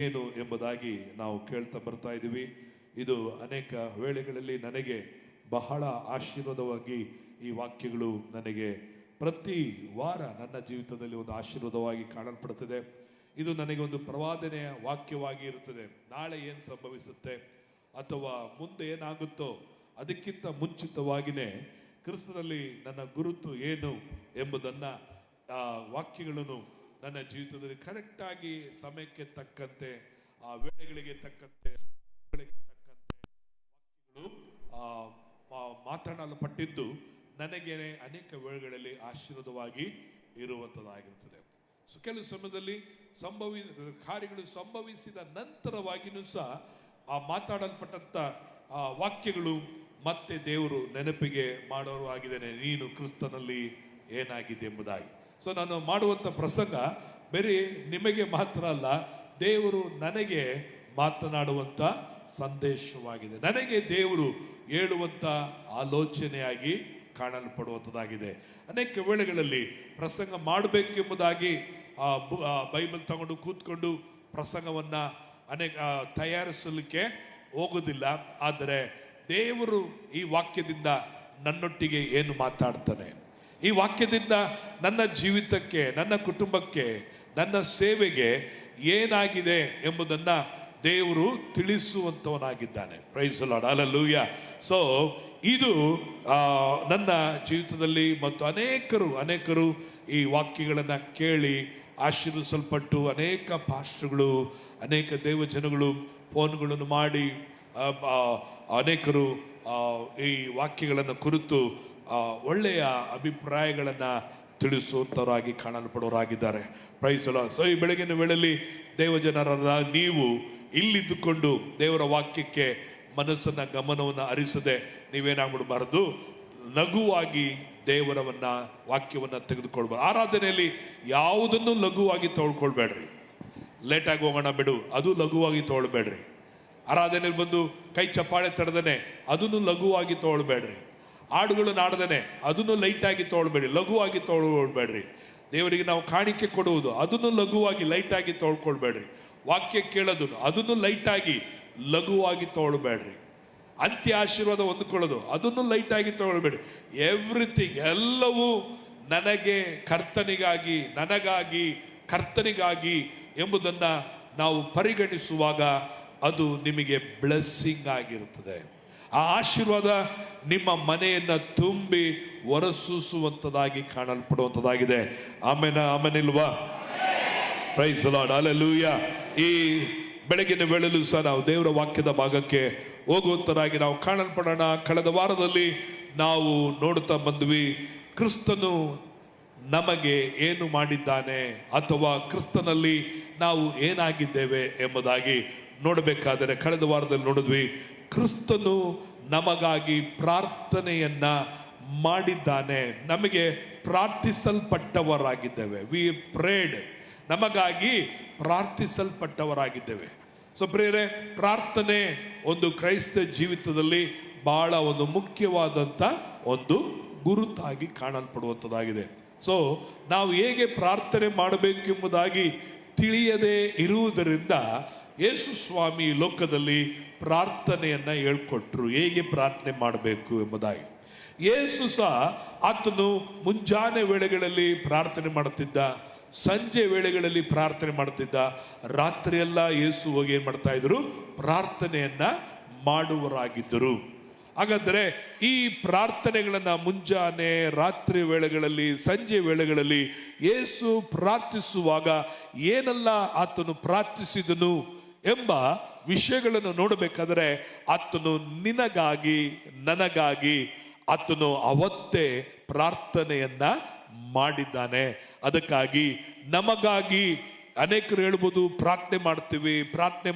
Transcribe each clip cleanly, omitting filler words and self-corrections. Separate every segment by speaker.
Speaker 1: ಏನು ಎಂಬುದಾಗಿ ನಾವು ಕೇಳ್ತಾ ಬರ್ತಾ ಇದ್ದೀವಿ. ಇದು ಅನೇಕ ವೇಳೆಗಳಲ್ಲಿ ನನಗೆ ಬಹಳ ಆಶೀರ್ವಾದವಾಗಿ ಈ ವಾಕ್ಯಗಳು ನನಗೆ ಪ್ರತಿ ವಾರ ನನ್ನ ಜೀವಿತದಲ್ಲಿ ಒಂದು ಆಶೀರ್ವಾದವಾಗಿ ಕಾಣಲ್ಪಡುತ್ತದೆ. ಇದು ನನಗೆ ಒಂದು ಪ್ರವಾದನೆಯ ವಾಕ್ಯವಾಗಿ ಇರುತ್ತದೆ. ನಾಳೆ ಏನು ಸಂಭವಿಸುತ್ತೆ ಅಥವಾ ಮುಂದೆ ಏನಾಗುತ್ತೋ ಅದಕ್ಕಿಂತ ಮುಂಚಿತವಾಗಿಯೇ ಕ್ರಿಸ್ತನಲ್ಲಿ ನನ್ನ ಗುರುತು ಏನು ಎಂಬುದನ್ನು ವಾಕ್ಯಗಳನ್ನು ನನ್ನ ಜೀವಿತದಲ್ಲಿ ಕರೆಕ್ಟಾಗಿ ಸಮಯಕ್ಕೆ ತಕ್ಕಂತೆ ಆ ವೇಳೆಗಳಿಗೆ ತಕ್ಕಂತೆ ವಾಕ್ಯಗಳು ಮಾತನಾಡಲ್ಪಟ್ಟಿದ್ದು ನನಗೆ ಅನೇಕ ವೇಳೆಗಳಲ್ಲಿ ಆಶೀರ್ವಾದವಾಗಿ ಇರುವಂಥದ್ದಾಗಿರುತ್ತದೆ. ಸೊ ಕೆಲವು ಸಮಯದಲ್ಲಿ ಕಾರ್ಯಗಳು ಸಂಭವಿಸಿದ ನಂತರವಾಗಿಯೂ ಸಹ ಆ ಮಾತಾಡಲ್ಪಟ್ಟಂಥ ವಾಕ್ಯಗಳು ಮತ್ತೆ ದೇವರು ನೆನಪಿಗೆ ಮಾಡೋರು ಆಗಿದ್ದೇನೆ, ನೀನು ಕ್ರಿಸ್ತನಲ್ಲಿ ಏನಾಗಿದೆ ಎಂಬುದಾಗಿ. ಸೊ ನಾನು ಮಾಡುವಂಥ ಪ್ರಸಂಗ ಬರೀ ನಿಮಗೆ ಮಾತ್ರ ಅಲ್ಲ, ದೇವರು ನನಗೆ ಮಾತನಾಡುವಂಥ ಸಂದೇಶವಾಗಿದೆ, ನನಗೆ ದೇವರು ಹೇಳುವಂಥ ಆಲೋಚನೆಯಾಗಿ ಕಾಣಲ್ಪಡುವಂಥದ್ದಾಗಿದೆ. ಅನೇಕ ವೇಳೆಗಳಲ್ಲಿ ಪ್ರಸಂಗ ಮಾಡಬೇಕೆಂಬುದಾಗಿ ಬೈಬಲ್ ತಗೊಂಡು ಕೂತ್ಕೊಂಡು ಪ್ರಸಂಗವನ್ನು ತಯಾರಿಸಲಿಕ್ಕೆ ಹೋಗೋದಿಲ್ಲ. ಆದರೆ ದೇವರು ಈ ವಾಕ್ಯದಿಂದ ನನ್ನೊಟ್ಟಿಗೆ ಏನು ಮಾತಾಡ್ತಾನೆ, ಈ ವಾಕ್ಯದಿಂದ ನನ್ನ ಜೀವಿತಕ್ಕೆ, ನನ್ನ ಕುಟುಂಬಕ್ಕೆ, ನನ್ನ ಸೇವೆಗೆ ಏನಾಗಿದೆ ಎಂಬುದನ್ನು ದೇವರು ತಿಳಿಸುವಂಥವನಾಗಿದ್ದಾನೆ. Praise the Lord, hallelujah. So ಇದು ನನ್ನ ಜೀವಿತದಲ್ಲಿ ಮತ್ತು ಅನೇಕರು ಈ ವಾಕ್ಯಗಳನ್ನು ಕೇಳಿ ಆಶೀರ್ವಿಸಲ್ಪಟ್ಟು ಅನೇಕ ಪಾಸ್ಟರ್ಗಳು, ಅನೇಕ ದೇವಜನಗಳು ಫೋನ್ಗಳನ್ನು ಮಾಡಿ ಅನೇಕರು ಈ ವಾಕ್ಯಗಳನ್ನು ಕುರಿತು ಒಳ್ಳೆಯ ಅಭಿಪ್ರಾಯಗಳನ್ನು ತಿಳಿಸುವಂಥವರಾಗಿ ಕಾಣಲ್ಪಡೋರಾಗಿದ್ದಾರೆ. Praise the Lord. ಸೊ ಈ ಬೆಳಗಿನ ವೇಳೆಯಲ್ಲಿ ದೇವಜನರಾದ ನೀವು ಇಲ್ಲಿದ್ದುಕೊಂಡು ದೇವರ ವಾಕ್ಯಕ್ಕೆ ಮನಸ್ಸನ್ನ ಗಮನವನ್ನು ಹರಿಸದೆ ನೀವೇನಾಗ್ಬಿಡಬಾರದು, ಲಘುವಾಗಿ ದೇವರವನ್ನ ವಾಕ್ಯವನ್ನ ತೆಗೆದುಕೊಳ್ಬಾರ್ದು. ಆರಾಧನೆಯಲ್ಲಿ ಯಾವುದನ್ನು ಲಘುವಾಗಿ ತೊಳ್ಕೊಳ್ಬೇಡ್ರಿ. ಲೇಟಾಗಿ ಹೋಗೋಣ ಬಿಡು, ಅದು ಲಘುವಾಗಿ ತೊಗೊಳ್ಬೇಡ್ರಿ. ಆರಾಧನೆಯಲ್ಲಿ ಬಂದು ಕೈ ಚಪ್ಪಾಳೆ ತಡೆದನೆ ಅದನ್ನು ಲಘುವಾಗಿ ತೊಗೊಳ್ಬೇಡ್ರಿ. ಹಾಡುಗಳನ್ನು ಆಡದೇನೆ ಅದನ್ನು ಲೈಟಾಗಿ ತೊಗೊಳ್ಬೇಡ್ರಿ, ಲಘುವಾಗಿ ತೊಗೊಳ್ಬೇಡ್ರಿ. ದೇವರಿಗೆ ನಾವು ಕಾಣಿಕೆ ಕೊಡುವುದು ಅದನ್ನು ಲಘುವಾಗಿ ಲೈಟಾಗಿ ತೊಳ್ಕೊಳ್ಬೇಡ್ರಿ. ವಾಕ್ಯ ಕೇಳೋದನ್ನು ಅದನ್ನು ಲೈಟಾಗಿ ಲಘುವಾಗಿ ತೊಗೊಳ್ಬೇಡ್ರಿ. ಅಂತ್ಯ ಆಶೀರ್ವಾದ ಹೊಂದ್ಕೊಳ್ಳೋದು ಅದನ್ನು ಲೈಟಾಗಿ ತೊಗೊಳ್ಬೇಡ್ರಿ. ಎವ್ರಿಥಿಂಗ್ ಎಲ್ಲವೂ ನನಗೆ ಕರ್ತನಿಗಾಗಿ, ನನಗಾಗಿ, ಕರ್ತನಿಗಾಗಿ ಎಂಬುದನ್ನು ನಾವು ಪರಿಗಣಿಸುವಾಗ ಅದು ನಿಮಗೆ ಬ್ಲೆಸ್ಸಿಂಗ್ ಆಗಿರುತ್ತದೆ. ಆ ಆಶೀರ್ವಾದ ನಿಮ್ಮ ಮನೆಯನ್ನ ತುಂಬಿ ಹೊರಸೂಸುವಂಥದ್ದಾಗಿ ಕಾಣಲ್ಪಡುವಂಥದ್ದಾಗಿದೆ. ಆಮೆನಿಲ್ವಾ? Praise the Lord, hallelujah. ಈ ಬೆಳಗಿನ ವೇಳೆಯಲ್ಲೂ ಸಹ ನಾವು ದೇವರ ವಾಕ್ಯದ ಭಾಗಕ್ಕೆ ಹೋಗುವಂತರಾಗಿ ನಾವು ಕಾಣಲ್ಪಡೋಣ. ಕಳೆದ ವಾರದಲ್ಲಿ ನಾವು ನೋಡುತ್ತಾ ಬಂದ್ವಿ, ಕ್ರಿಸ್ತನು ನಮಗೆ ಏನು ಮಾಡಿದ್ದಾನೆ ಅಥವಾ ಕ್ರಿಸ್ತನಲ್ಲಿ ನಾವು ಏನಾಗಿದ್ದೇವೆ ಎಂಬುದಾಗಿ ನೋಡಬೇಕಾದರೆ ಕಳೆದ ವಾರದಲ್ಲಿ ನೋಡಿದ್ವಿ, ಕ್ರಿಸ್ತನು ನಮಗಾಗಿ ಪ್ರಾರ್ಥನೆಯನ್ನ ಮಾಡಿದ್ದಾನೆ. ನಮಗೆ ಪ್ರಾರ್ಥಿಸಲ್ಪಟ್ಟವರಾಗಿದ್ದೇವೆ. ವಿ ಪ್ರೇಡ್, ನಮಗಾಗಿ ಪ್ರಾರ್ಥಿಸಲ್ಪಟ್ಟವರಾಗಿದ್ದೇವೆ. ಸೊ ಪ್ರಿಯರೇ, ಪ್ರಾರ್ಥನೆ ಒಂದು ಕ್ರೈಸ್ತ ಜೀವಿತದಲ್ಲಿ ಬಹಳ ಒಂದು ಮುಖ್ಯವಾದಂಥ ಒಂದು ಗುರುತಾಗಿ ಕಾಣಲ್ಪಡುವಂಥದ್ದಾಗಿದೆ. ಸೊ ನಾವು ಹೇಗೆ ಪ್ರಾರ್ಥನೆ ಮಾಡಬೇಕೆಂಬುದಾಗಿ ತಿಳಿಯದೇ ಇರುವುದರಿಂದ ಯೇಸು ಸ್ವಾಮಿ ಲೋಕದಲ್ಲಿ ಪ್ರಾರ್ಥನೆಯನ್ನ ಹೇಳ್ಕೊಟ್ರು, ಹೇಗೆ ಪ್ರಾರ್ಥನೆ ಮಾಡಬೇಕು ಎಂಬುದಾಗಿ. ಯೇಸು ಸಹ ಆತನು ಮುಂಜಾನೆ ವೇಳೆಗಳಲ್ಲಿ ಪ್ರಾರ್ಥನೆ ಮಾಡುತ್ತಿದ್ದ, ಸಂಜೆ ವೇಳೆಗಳಲ್ಲಿ ಪ್ರಾರ್ಥನೆ ಮಾಡುತ್ತಿದ್ದ, ರಾತ್ರಿಯೆಲ್ಲ ಯೇಸು ಹೋಗಿ ಏನ್ ಮಾಡ್ತಾ ಇದ್ರು, ಪ್ರಾರ್ಥನೆಯನ್ನ ಮಾಡುವರಾಗಿದ್ದರು. ಹಾಗಾದ್ರೆ ಈ ಪ್ರಾರ್ಥನೆಗಳನ್ನ ಮುಂಜಾನೆ, ರಾತ್ರಿ ವೇಳೆಗಳಲ್ಲಿ, ಸಂಜೆ ವೇಳೆಗಳಲ್ಲಿ ಯೇಸು ಪ್ರಾರ್ಥಿಸುವಾಗ ಏನೆಲ್ಲ ಆತನು ಪ್ರಾರ್ಥಿಸಿದನು ಎಂಬ ವಿಷಯಗಳನ್ನು ನೋಡಬೇಕಾದರೆ ಆತನು ನಿನಗಾಗಿ, ನನಗಾಗಿ ಆತನು ಅವತ್ತೇ ಪ್ರಾರ್ಥನೆಯನ್ನ ಮಾಡಿದ್ದಾನೆ. ಅದಕ್ಕಾಗಿ ನಮಗಾಗಿ ಅನೇಕರು ಹೇಳ್ಬೋದು ಪ್ರಾರ್ಥನೆ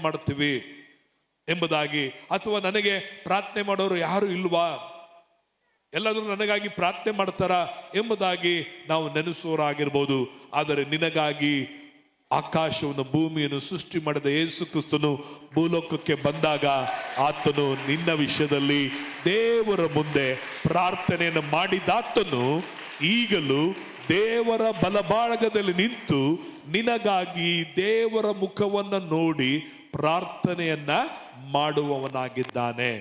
Speaker 1: ಮಾಡ್ತೀವಿ ಎಂಬುದಾಗಿ, ಅಥವಾ ನನಗೆ ಪ್ರಾರ್ಥನೆ ಮಾಡೋರು ಯಾರು ಇಲ್ವಾ, ಎಲ್ಲರೂ ನನಗಾಗಿ ಪ್ರಾರ್ಥನೆ ಮಾಡ್ತಾರ ಎಂಬುದಾಗಿ ನಾವು ನೆನೆಸುವರಾಗಿರ್ಬೋದು. ಆದರೆ ನಿನಗಾಗಿ ಆಕಾಶವನ್ನು, ಭೂಮಿಯನ್ನು ಸೃಷ್ಟಿ ಮಾಡಿದ ಯೇಸು ಕ್ರಿಸ್ತನು ಭೂಲೋಕಕ್ಕೆ ಬಂದಾಗ ಆತನು ನಿನ್ನ ವಿಷಯದಲ್ಲಿ ದೇವರ ಮುಂದೆ ಪ್ರಾರ್ಥನೆಯನ್ನು ಮಾಡಿದಾತನು ಈಗಲೂ ದೇವರ ಬಲಭಾಗದಲ್ಲಿ ನಿಂತು ನಿನಗಾಗಿ ದೇವರ ಮುಖವನ್ನು ನೋಡಿ ಪ್ರಾರ್ಥನೆಯನ್ನ ಮಾಡುವವನಾಗಿದ್ದಾನೆ.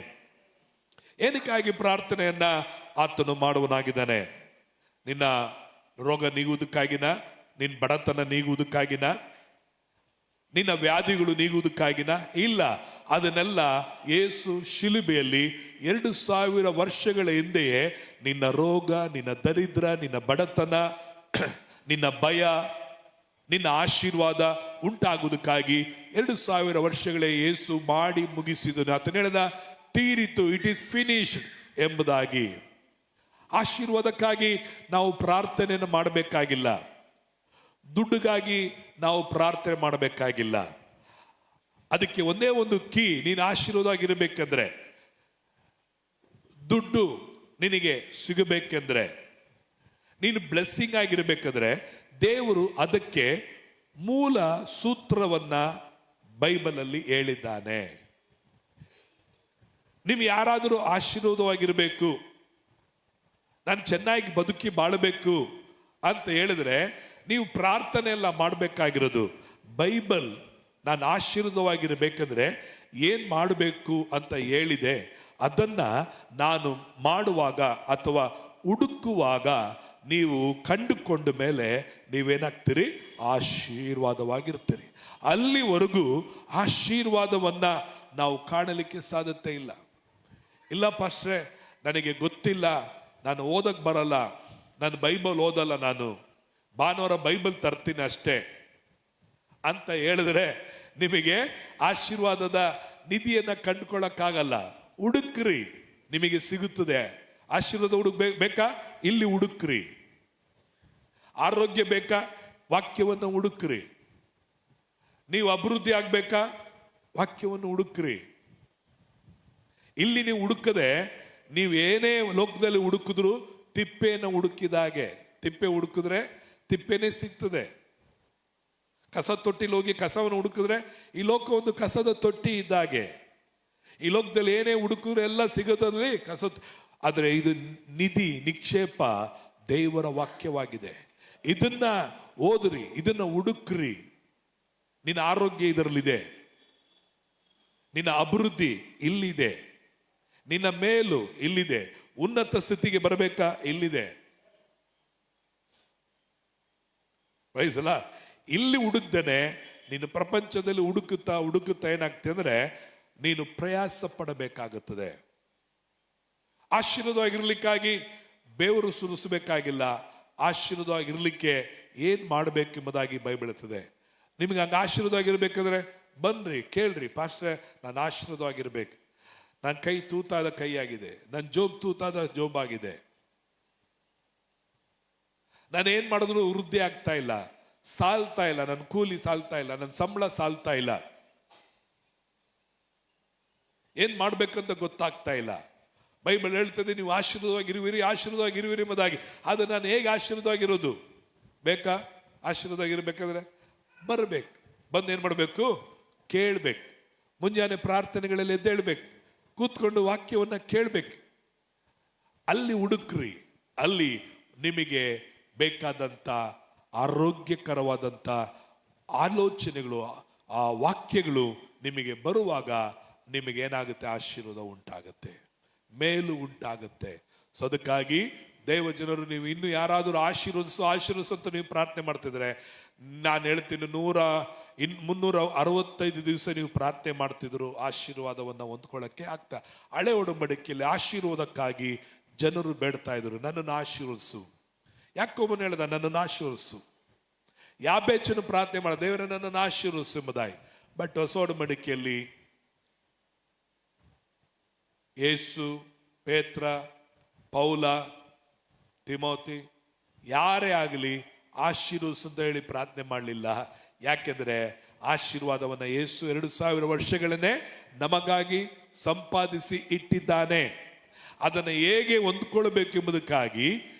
Speaker 1: ಏನಕ್ಕಾಗಿ ಪ್ರಾರ್ಥನೆಯನ್ನ ಆತನು ಮಾಡುವನಾಗಿದ್ದಾನೆ? ನಿನ್ನ ರೋಗ ನೀಗುವುದಕ್ಕಾಗಿನ, ನಿನ್ನ ಬಡತನ ನೀಗುವುದಕ್ಕಾಗಿನ, ನಿನ್ನ ವ್ಯಾಧಿಗಳು ನೀಗುವುದಕ್ಕಾಗಿನ? ಇಲ್ಲ. ಅದನ್ನೆಲ್ಲ ಯೇಸು ಶಿಲುಬೆಯಲ್ಲಿ 2000 ವರ್ಷಗಳ ಹಿಂದೆಯೇ ನಿನ್ನ ರೋಗ, ನಿನ್ನ ದರಿದ್ರ, ನಿನ್ನ ಬಡತನ, ನಿನ್ನ ಭಯ, ನಿನ್ನ ಆಶೀರ್ವಾದ ಉಂಟಾಗುವುದಕ್ಕಾಗಿ 2000 ವರ್ಷಗಳೇ ಯೇಸು ಮಾಡಿ ಮುಗಿಸಿದನು. ಆತನು ಹೇಳಿದ, ತೀರಿತು, ಇಟ್ ಈಸ್ ಫಿನಿಶ್ಡ್ ಎಂಬುದಾಗಿ. ಆಶೀರ್ವಾದಕ್ಕಾಗಿ ನಾವು ಪ್ರಾರ್ಥನೆಯನ್ನು ಮಾಡಬೇಕಾಗಿಲ್ಲ. ದುಡ್ಡಿಗಾಗಿ ನಾವು ಪ್ರಾರ್ಥನೆ ಮಾಡಬೇಕಾಗಿಲ್ಲ. ಅದಕ್ಕೆ ಒಂದೇ ಒಂದು ಕೀ. ನೀನು ಆಶೀರ್ವಾದವಾಗಿರಬೇಕಂದ್ರೆ, ದುಡ್ಡು ನಿನಗೆ ಸಿಗಬೇಕೆಂದ್ರೆ, ನೀನು ಬ್ಲೆಸ್ಸಿಂಗ್ ಆಗಿರ್ಬೇಕಂದ್ರೆ, ದೇವರು ಅದಕ್ಕೆ ಮೂಲ ಸೂತ್ರವನ್ನ ಬೈಬಲಲ್ಲಿ ಹೇಳಿದ್ದಾನೆ. ನೀವು ಯಾರಾದರೂ ಆಶೀರ್ವಾದವಾಗಿರಬೇಕು, ನಾನು ಚೆನ್ನಾಗಿ ಬದುಕಿ ಬಾಳಬೇಕು ಅಂತ ಹೇಳಿದ್ರೆ ನೀವು ಪ್ರಾರ್ಥನೆ ಎಲ್ಲ ಮಾಡಬೇಕಾಗಿರೋದು. ಬೈಬಲ್ ನಾನು ಆಶೀರ್ವಾದವಾಗಿರಬೇಕಂದ್ರೆ ಏನ್ ಮಾಡಬೇಕು ಅಂತ ಹೇಳಿದೆ, ಅದನ್ನ ನಾನು ಮಾಡುವಾಗ ಅಥವಾ ಹುಡುಕುವಾಗ ನೀವು ಕಂಡುಕೊಂಡ ಮೇಲೆ ನೀವೇನಾಗ್ತೀರಿ? ಆಶೀರ್ವಾದವಾಗಿರ್ತೀರಿ. ಅಲ್ಲಿವರೆಗೂ ಆಶೀರ್ವಾದವನ್ನ ನಾವು ಕಾಣಲಿಕ್ಕೆ ಸಾಧ್ಯತೆ ಇಲ್ಲ. ಇಲ್ಲ ಪಾಸ್ಟ್ರೆ, ನನಗೆ ಗೊತ್ತಿಲ್ಲ, ನಾನು ಓದಕ್ ಬರಲ್ಲ, ನಾನು ಬೈಬಲ್ ಓದಲ್ಲ, ನಾನು ಭಾನುವಾರ ಬೈಬಲ್ ತರ್ತೀನಿ ಅಷ್ಟೇ ಅಂತ ಹೇಳಿದ್ರೆ ನಿಮಗೆ ಆಶೀರ್ವಾದದ ನಿಧಿಯನ್ನ ಕಂಡುಕೊಳ್ಳಕ್ಕಾಗಲ್ಲ. ಹುಡುಕ್ರಿ, ನಿಮಗೆ ಸಿಗುತ್ತದೆ. ಆಶೀರ್ವಾದ ಬೇಕಾ? ಇಲ್ಲಿ ಹುಡುಕ್ರಿ. ಆರೋಗ್ಯ ಬೇಕಾ? ವಾಕ್ಯವನ್ನು ಹುಡುಕ್ರಿ. ನೀವು ಅಭಿವೃದ್ಧಿ ಆಗ್ಬೇಕಾ? ವಾಕ್ಯವನ್ನು ಹುಡುಕ್ರಿ. ಇಲ್ಲಿ ನೀವು ಹುಡುಕದೆ ನೀವು ಏನೇ ಲೋಕದಲ್ಲಿ ಹುಡುಕಿದ್ರು ತಿಪ್ಪೆಯನ್ನು ಹುಡುಕಿದಾಗೆ. ತಿಪ್ಪೆ ಹುಡುಕಿದ್ರೆ ತಿಪ್ಪೆನೇ ಸಿಗ್ತದೆ. ಕಸ ತೊಟ್ಟಿಲಿ ಹೋಗಿ ಕಸವನ್ನು ಹುಡುಕಿದ್ರೆ ಈ ಲೋಕ ಒಂದು ಕಸದ ತೊಟ್ಟಿ ಇದ್ದಾಗೆ. ಈ ಲೋಕದಲ್ಲಿ ಏನೇ ಹುಡುಕಿದ್ರೆ ಎಲ್ಲ ಸಿಗೋದ್ರಲ್ಲಿ ಕಸ. ಆದರೆ ಇದು ನಿಧಿ, ನಿಕ್ಷೇಪ ದೇವರ ವಾಕ್ಯವಾಗಿದೆ. ಇದನ್ನ ಓದ್ರಿ, ಇದನ್ನ ಹುಡುಕ್ರಿ. ನಿನ್ನ ಆರೋಗ್ಯ ಇದರಲ್ಲಿದೆ, ನಿನ್ನ ಅಭಿವೃದ್ಧಿ ಇಲ್ಲಿದೆ, ನಿನ್ನ ಮೇಲು ಇಲ್ಲಿದೆ, ಉನ್ನತ ಸ್ಥಿತಿಗೆ ಬರಬೇಕಾ ಇಲ್ಲಿದೆ. ವಯಸ್ಸಲ್ಲ, ಇಲ್ಲಿ ಹುಡುಕ್ದೇನೆ ನೀನು ಪ್ರಪಂಚದಲ್ಲಿ ಹುಡುಕುತ್ತಾ ಹುಡುಕುತ್ತಾ ಏನಾಗ್ತದೆ ಅಂದ್ರೆ ನೀನು ಪ್ರಯಾಸ ಪಡಬೇಕಾಗುತ್ತದೆ. ಆಶೀರ್ವಾದವಾಗಿರ್ಲಿಕ್ಕಾಗಿ ಬೇವರು ಸುರಿಸಬೇಕಾಗಿಲ್ಲ. ಆಶೀರ್ವಾದವಾಗಿರ್ಲಿಕ್ಕೆ ಏನ್ ಮಾಡಬೇಕೆಂಬುದಾಗಿ ಬೈಬಲ್ ಹೇಳುತ್ತದೆ. ನಿಮ್ಗೆ ಹಂಗ ಆಶೀರ್ವಾದವಾಗಿರ್ಬೇಕಂದ್ರೆ ಬನ್ರಿ, ಕೇಳ್ರಿ, ಪಾಸ್ಟ್ರೆ ನಾನು ಆಶೀರ್ವಾದವಾಗಿರ್ಬೇಕು, ನನ್ನ ಕೈ ತೂತಾದ ಕೈ ಆಗಿದೆ, ನನ್ನ ಜೋಬ್ ತೂತಾದ ಜೋಬ್ ಆಗಿದೆ, ನಾನು ಏನ್ ಮಾಡಿದ್ರು ವೃದ್ಧಿ ಆಗ್ತಾ ಇಲ್ಲ, ಸಾಲ್ತಾ ಇಲ್ಲ, ನನ್ನ ಕೂಲಿ ಸಾಲ್ತಾ ಇಲ್ಲ, ನನ್ನ ಸಂಬಳ ಸಾಲ್ತಾ ಇಲ್ಲ, ಏನ್ ಮಾಡ್ಬೇಕಂತ ಗೊತ್ತಾಗ್ತಾ ಇಲ್ಲ. ಬೈಬಲ್ ಹೇಳ್ತದೆ ನೀವು ಆಶೀರ್ವಾದವಾಗಿರುವಿರಿ, ಆಶೀರ್ವಾದವಾಗಿರುವಿರಿ ಎಂಬುದಾಗಿ. ಆದ್ರೆ ನಾನು ಹೇಗೆ ಆಶೀರ್ವಾದವಾಗಿರೋದು? ಬೇಕಾ? ಆಶೀರ್ವಾದವಾಗಿರ್ಬೇಕಂದ್ರೆ ಬರ್ಬೇಕು, ಬಂದು ಏನ್ ಮಾಡ್ಬೇಕು? ಕೇಳ್ಬೇಕು. ಮುಂಜಾನೆ ಪ್ರಾರ್ಥನೆಗಳಲ್ಲಿ ಎದ್ದೇಳ್ಬೇಕು, ಕೂತ್ಕೊಂಡು ವಾಕ್ಯವನ್ನ ಕೇಳ್ಬೇಕು. ಅಲ್ಲಿ ಹುಡುಕ್ರಿ. ಅಲ್ಲಿ ನಿಮಗೆ ಬೇಕಾದಂತ ಆರೋಗ್ಯಕರವಾದಂತ ಆಲೋಚನೆಗಳು, ಆ ವಾಕ್ಯಗಳು ನಿಮಗೆ ಬರುವಾಗ ನಿಮಗೆ ಏನಾಗುತ್ತೆ? ಆಶೀರ್ವಾದ ಉಂಟಾಗತ್ತೆ, ಮೇಲು ಉಂಟಾಗತ್ತೆ. ಸೊ ಅದಕ್ಕಾಗಿ ದೇವ ಜನರು, ನೀವು ಇನ್ನು ಯಾರಾದರೂ ಆಶೀರ್ವದಿಸು ಅಂತ ನೀವು ಪ್ರಾರ್ಥನೆ ಮಾಡ್ತಿದ್ರೆ, ನಾನು ಹೇಳ್ತೀನಿ 365 ದಿವಸ ನೀವು ಪ್ರಾರ್ಥನೆ ಮಾಡ್ತಿದ್ರು ಆಶೀರ್ವಾದವನ್ನ ಹೊಂದ್ಕೊಳ್ಳಕ್ಕೆ ಆಗ್ತಾ. ಹಳೆ ಒಡಂಬಡಿಕೆಯಲ್ಲಿ ಆಶೀರ್ವಾದಕ್ಕಾಗಿ ಜನರು ಬೇಡ್ತಾ ಇದ್ರು, ನನ್ನನ್ನು ಆಶೀರ್ವದಿಸು. ಯಾಕೋಬನು ಹೇಳ್ದ, ನನ್ನನ್ನು ಆಶೀರ್ವದಿಸು. ಯಾಬೇಚನು ಪ್ರಾರ್ಥನೆ ಮಾಡ, ದೇವರ ನನ್ನನ್ನು ಆಶೀರ್ವದಿಸು ಎಂಬುದಾಗಿ. ಬಟ್ ಹೊಸ ಒಡಂಬಡಿಕೆಯಲ್ಲಿ ಯೇಸು, ಪೇತ್ರ, ಪೌಲ, ತಿಮೋತಿ ಯಾರೇ ಆಗಲಿ ಆಶೀರ್ವದಿಸು ಅಂತ ಹೇಳಿ ಪ್ರಾರ್ಥನೆ ಮಾಡಲಿಲ್ಲ. ಯಾಕೆಂದ್ರೆ ಆಶೀರ್ವಾದವನ್ನ ಯೇಸು 2000 ವರ್ಷಗಳನ್ನೇ ನಮಗಾಗಿ ಸಂಪಾದಿಸಿ ಇಟ್ಟಿದ್ದಾನೆ. ಅದನ್ನು ಹೇಗೆ ಹೊಂದ್ಕೊಳ್ಬೇಕು ಎಂಬುದಕ್ಕಾಗಿ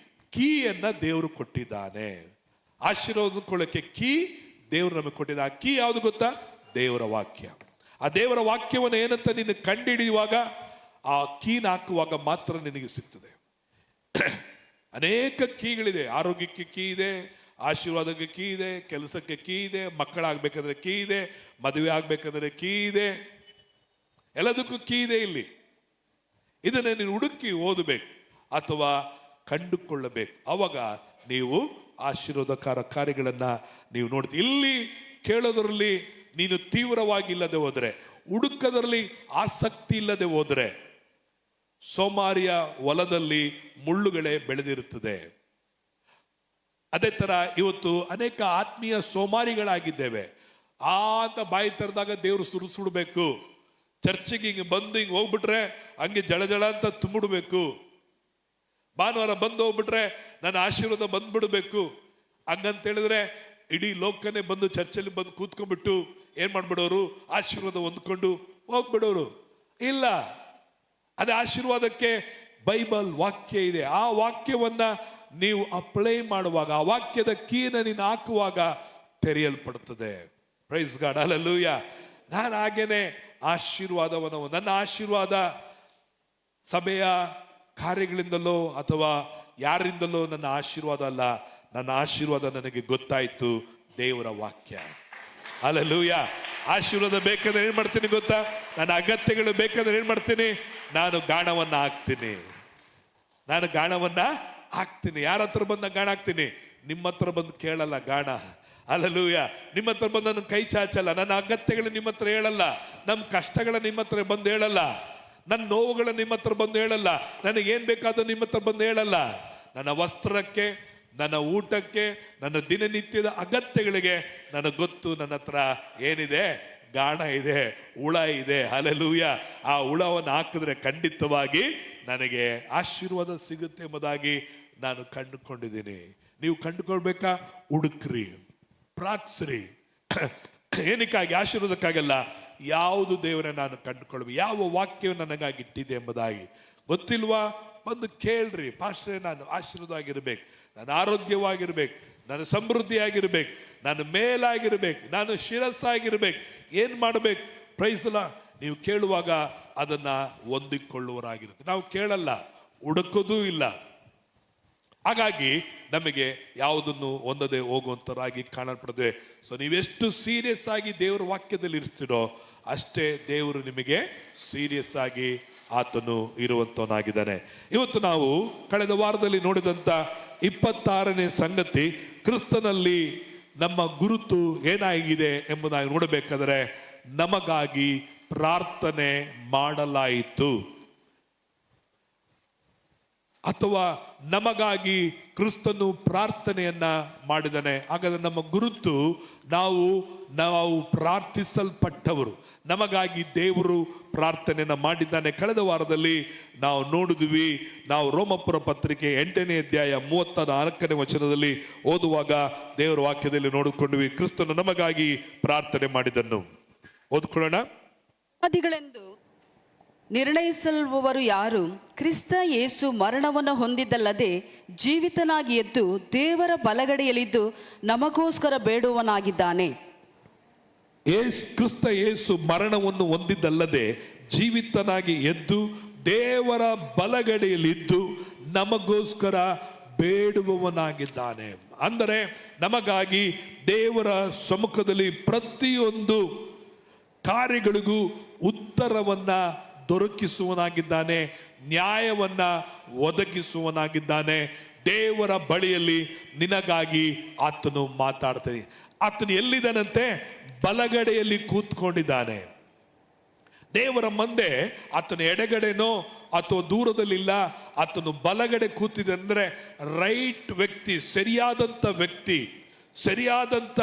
Speaker 1: ಕೀಯನ್ನ ದೇವರು ಕೊಟ್ಟಿದ್ದಾನೆ. ಆಶೀರ್ವಾದ ಹೊಂದ್ಕೊಳ್ಳಕ್ಕೆ ಕೀ ದೇವರು ನಮಗೆ ಕೊಟ್ಟಿದ್ದ. ಆ ಕೀ ಯಾವುದು ಗೊತ್ತಾ? ದೇವರ ವಾಕ್ಯ. ಆ ದೇವರ ವಾಕ್ಯವನ್ನು ಏನಂತ ನೀನು ಕಂಡುಹಿಡಿಯುವಾಗ, ಆ ಕೀನ ಹಾಕುವಾಗ ಮಾತ್ರ ನಿನಗೆ ಸಿಗ್ತದೆ. ಅನೇಕ ಕೀಗಳಿದೆ. ಆರೋಗ್ಯಕ್ಕೆ ಕೀ ಇದೆ, ಆಶೀರ್ವಾದಕ್ಕೆ ಕೀ ಇದೆ, ಕೆಲಸಕ್ಕೆ ಕೀ ಇದೆ, ಮಕ್ಕಳಾಗಬೇಕಂದ್ರೆ ಕೀ ಇದೆ, ಮದುವೆ ಆಗ್ಬೇಕಂದ್ರೆ ಕೀ ಇದೆ, ಎಲ್ಲದಕ್ಕೂ ಕೀ ಇದೆ ಇಲ್ಲಿ. ಇದನ್ನ ನೀನು ಹುಡುಕಿ ಓದಬೇಕು ಅಥವಾ ಕಂಡುಕೊಳ್ಳಬೇಕು. ಅವಾಗ ನೀವು ಆಶೀರ್ವಾದಕಾರ ಕಾರ್ಯಗಳನ್ನ ನೀವು ನೋಡ್ತೀವಿ. ಇಲ್ಲಿ ಕೇಳೋದ್ರಲ್ಲಿ ನೀನು ತೀವ್ರವಾಗಿ ಇಲ್ಲದೆ ಹೋದ್ರೆ, ಹುಡುಕದರಲ್ಲಿ ಆಸಕ್ತಿ ಇಲ್ಲದೆ ಹೋದ್ರೆ, ಸೋಮಾರಿಯ ಹೊಲದಲ್ಲಿ ಮುಳ್ಳುಗಳೇ ಬೆಳೆದಿರುತ್ತದೆ. ಅದೇ ತರ ಇವತ್ತು ಅನೇಕ ಆತ್ಮೀಯ ಸೋಮಾರಿಗಳಾಗಿದ್ದೇವೆ. ಅಂತ ಬಾಯಿ ತೆರೆದಾಗ ದೇವರು ಸುರಿಸ್ಬಿಡ್ಬೇಕು, ಚರ್ಚಿಗೆ ಹಿಂಗೆ ಬಂದು ಹಿಂಗೆ ಹೋಗ್ಬಿಟ್ರೆ ಹಂಗೆ ಜಳ ಜಳ ಅಂತ ತುಂಬಿಡ್ಬೇಕು, ಭಾನುವಾರ ಬಂದು ಹೋಗ್ಬಿಟ್ರೆ ನನ್ನ ಆಶೀರ್ವಾದ ಬಂದ್ಬಿಡ್ಬೇಕು ಹಂಗಂತ ಹೇಳಿದ್ರೆ ಇಡೀ ಲೋಕನೇ ಬಂದು ಚರ್ಚಲ್ಲಿ ಬಂದು ಕೂತ್ಕೊಂಡ್ಬಿಟ್ಟು ಏನ್ ಮಾಡ್ಬಿಡೋರು, ಆಶೀರ್ವಾದ ಹೊಂದ್ಕೊಂಡು ಹೋಗ್ಬಿಡೋರು. ಇಲ್ಲ, ಅದೇ ಆಶೀರ್ವಾದಕ್ಕೆ ಬೈಬಲ್ ವಾಕ್ಯ ಇದೆ. ಆ ವಾಕ್ಯವನ್ನ ನೀವು ಅಪ್ಲೈ ಮಾಡುವಾಗ, ಆ ವಾಕ್ಯದ ಕೀನ ನೀನು ಹಾಕುವಾಗ ತೆರೆಯಲ್ಪಡುತ್ತದೆ. Praise God, hallelujah. ನಾನು ಹಾಗೇನೆ ಆಶೀರ್ವಾದವನ್ನು, ನನ್ನ ಆಶೀರ್ವಾದ ಸಭೆಯ ಕಾರ್ಯಗಳಿಂದಲೋ ಅಥವಾ ಯಾರಿಂದಲೋ ನನ್ನ ಆಶೀರ್ವಾದ ಅಲ್ಲ. ನನ್ನ ಆಶೀರ್ವಾದ ನನಗೆ ಗೊತ್ತಾಯ್ತು, ದೇವರ ವಾಕ್ಯ. ಹಲ್ಲೆಲೂಯಾ. ಆಶೀರ್ವಾದ ಬೇಕಾದ್ರೆ ಏನ್ ಮಾಡ್ತೀನಿ ಗೊತ್ತಾ? ನನ್ನ ಅಗತ್ಯಗಳು ಬೇಕಾದ್ರೆ ಏನ್ ಮಾಡ್ತೀನಿ? ನಾನು ಗಾಣವನ್ನ ಹಾಕ್ತೀನಿ. ನಾನು ಗಾಣವನ್ನ ಹಾಕ್ತೀನಿ. ಯಾರ ಹತ್ರ ಬಂದ ಗಾಣ ಹಾಕ್ತೀನಿ? ನಿಮ್ಮ ಹತ್ರ ಬಂದು ಕೇಳಲ್ಲ ಗಾಣ. ಹಲ್ಲೆಲೂಯಾ. ನಿಮ್ಮ ಹತ್ರ ಬಂದು ನನ್ನ ಕೈ ಚಾಚಲ್ಲ. ನನ್ನ ಅಗತ್ಯಗಳು ನಿಮ್ಮ ಹತ್ರ ಹೇಳಲ್ಲ. ನಮ್ಮ ಕಷ್ಟಗಳ ನಿಮ್ಮ ಹತ್ರ ಬಂದು ಹೇಳಲ್ಲ. ನನ್ನ ನೋವುಗಳ ನಿಮ್ಮ ಹತ್ರ ಬಂದು ಹೇಳಲ್ಲ. ನನಗೇನ್ ಬೇಕಾದ ನಿಮ್ಮ ಹತ್ರ ಬಂದು ಹೇಳಲ್ಲ. ನನ್ನ ವಸ್ತ್ರಕ್ಕೆ, ನನ್ನ ಊಟಕ್ಕೆ, ನನ್ನ ದಿನನಿತ್ಯದ ಅಗತ್ಯಗಳಿಗೆ ನನಗೆ ಗೊತ್ತು. ನನ್ನ ಹತ್ರ ಏನಿದೆ? ಗಾಣ ಇದೆ, ಹುಳ ಇದೆ. ಹಲ್ಲೆಲೂಯಾ. ಆ ಹುಳವನ್ನು ಹಾಕಿದ್ರೆ ಖಂಡಿತವಾಗಿ ನನಗೆ ಆಶೀರ್ವಾದ ಸಿಗುತ್ತೆ ಎಂಬುದಾಗಿ ನಾನು ಕಂಡುಕೊಂಡಿದ್ದೀನಿ. ನೀವು ಕಂಡುಕೊಳ್ಬೇಕಾ? ಹುಡುಕ್ರಿ, ಪ್ರಾರ್ಥಿಸ್ರಿ. ಏನಕ್ಕಾಗಿ? ಆಶೀರ್ವಾದಕ್ಕಾಗಲ್ಲ. ಯಾವುದು ದೇವರೇ ನಾನು ಕಂಡುಕೊಳ್ಬೇಕು, ಯಾವ ವಾಕ್ಯವು ನನಗಾಗಿ ಇಟ್ಟಿದೆ ಎಂಬುದಾಗಿ ಗೊತ್ತಿಲ್ವಾ? ಬಂದು ಕೇಳ್ರಿ. ಪಾಸ್ಟ್ರೇ, ನಾನು ಆಶೀರ್ವಾದವಾಗಿರ್ಬೇಕು, ನಾನು ಆರೋಗ್ಯವಾಗಿರ್ಬೇಕು, ನಾನು ಸಮೃದ್ಧಿಯಾಗಿರ್ಬೇಕು, ನಾನು ಮೇಲಾಗಿರ್ಬೇಕು, ನಾನು ಶಿರಸ್ಸಾಗಿರ್ಬೇಕು, ಏನ್ ಮಾಡ್ಬೇಕು? ಪ್ರೈಸ್ ಅಲ್ಲ. ನೀವು ಕೇಳುವಾಗ ಅದನ್ನ ಹೊಂದಿಕೊಳ್ಳುವರಾಗಿರುತ್ತೆ. ನಾವು ಕೇಳಲ್ಲ, ಹುಡುಕೋದೂ ಇಲ್ಲ. ಹಾಗಾಗಿ ನಮಗೆ ಯಾವುದನ್ನು ಹೊಂದದೆ ಹೋಗುವಂತರಾಗಿ ಕಾಣಲ್ಪಡದೆ. ಸೊ ನೀವೆಷ್ಟು ಸೀರಿಯಸ್ ಆಗಿ ದೇವರ ವಾಕ್ಯದಲ್ಲಿ ಇರ್ತೀರೋ ಅಷ್ಟೇ ದೇವರು ನಿಮಗೆ ಸೀರಿಯಸ್ ಆಗಿ ಆತನು ಇರುವಂತವನಾಗಿದ್ದಾನೆ. ಇವತ್ತು ನಾವು ಕಳೆದ ವಾರದಲ್ಲಿ ನೋಡಿದಂತ 26ನೇ ಸಂಗತಿ, ಕ್ರಿಸ್ತನಲ್ಲಿ ನಮ್ಮ ಗುರುತು ಏನಾಗಿದೆ ಎಂಬುದಾಗಿ ನೋಡಬೇಕಾದರೆ ನಮಗಾಗಿ ಪ್ರಾರ್ಥನೆ ಮಾಡಲಾಯಿತು, ಅಥವಾ ನಮಗಾಗಿ ಕ್ರಿಸ್ತನು ಪ್ರಾರ್ಥನೆಯನ್ನ ಮಾಡಿದಾನೆ. ಹಾಗಾದ್ರೆ ನಮ್ಮ ಗುರುತು ನಾವು ಪ್ರಾರ್ಥಿಸಲ್ಪಟ್ಟವರು. ನಮಗಾಗಿ ದೇವರು ಪ್ರಾರ್ಥನೆಯನ್ನ ಮಾಡಿದ್ದಾನೆ. ಕಳೆದ ವಾರದಲ್ಲಿ ನಾವು ನೋಡಿದ್ವಿ. ನಾವು ರೋಮಪುರ ಪತ್ರಿಕೆ 8ನೇ ಅಧ್ಯಾಯ 34ನೇ ವಚನದಲ್ಲಿ ಓದುವಾಗ ದೇವರ ವಾಕ್ಯದಲ್ಲಿ ನೋಡಿಕೊಂಡ್ವಿ, ಕ್ರಿಸ್ತನು ನಮಗಾಗಿ ಪ್ರಾರ್ಥನೆ ಮಾಡಿದನ್ನು. ಓದ್ಕೊಳ್ಳೋಣ.
Speaker 2: ಅಪರಾಧಿಗಳೆಂದು ನಿರ್ಣಯಿಸಲ್ಪವರು ಯಾರು? ಕ್ರಿಸ್ತ ಯೇಸು ಮರಣವನ್ನು ಹೊಂದಿದ್ದಲ್ಲದೆ ಜೀವಿತನಾಗಿ ಎದ್ದು ದೇವರ ಬಲಗಡೆಯಲ್ಲಿದ್ದು ನಮಗೋಸ್ಕರ ಬೇಡುವನಾಗಿದ್ದಾನೆ.
Speaker 1: ಕ್ರಿಸ್ತ ಯೇಸು ಮರಣವನ್ನು ಹೊಂದಿದ್ದಲ್ಲದೆ ಜೀವಿತನಾಗಿ ಎದ್ದು ದೇವರ ಬಲಗಡೆಯಲ್ಲಿದ್ದು ನಮಗೋಸ್ಕರ ಬೇಡುವವನಾಗಿದ್ದಾನೆ. ಅಂದರೆ ನಮಗಾಗಿ ದೇವರ ಸಮ್ಮುಖದಲ್ಲಿ ಪ್ರತಿಯೊಂದು ಕಾರ್ಯಗಳಿಗೂ ಉತ್ತರವನ್ನ ದೊರಕಿಸುವನಾಗಿದ್ದಾನೆ, ನ್ಯಾಯವನ್ನ ಒದಗಿಸುವನಾಗಿದ್ದಾನೆ. ದೇವರ ಬಳಿಯಲ್ಲಿ ನಿನಗಾಗಿ ಆತನು ಮಾತಾಡ್ತಾನೆ. ಆತನು ಎಲ್ಲಿದ್ದಾನಂತೆ? ಬಲಗಡೆಯಲ್ಲಿ ಕೂತ್ಕೊಂಡಿದ್ದಾನೆ. ದೇವರ ಮುಂದೆ ಆತನು ಎಡಗಡೆನೋ ಅಥವಾ ದೂರದಲ್ಲಿಲ್ಲ, ಆತನು ಬಲಗಡೆ ಕೂತಿದೆ. ಅಂದ್ರೆ ರೈಟ್ ವ್ಯಕ್ತಿ, ಸರಿಯಾದಂತ ವ್ಯಕ್ತಿ, ಸರಿಯಾದಂತ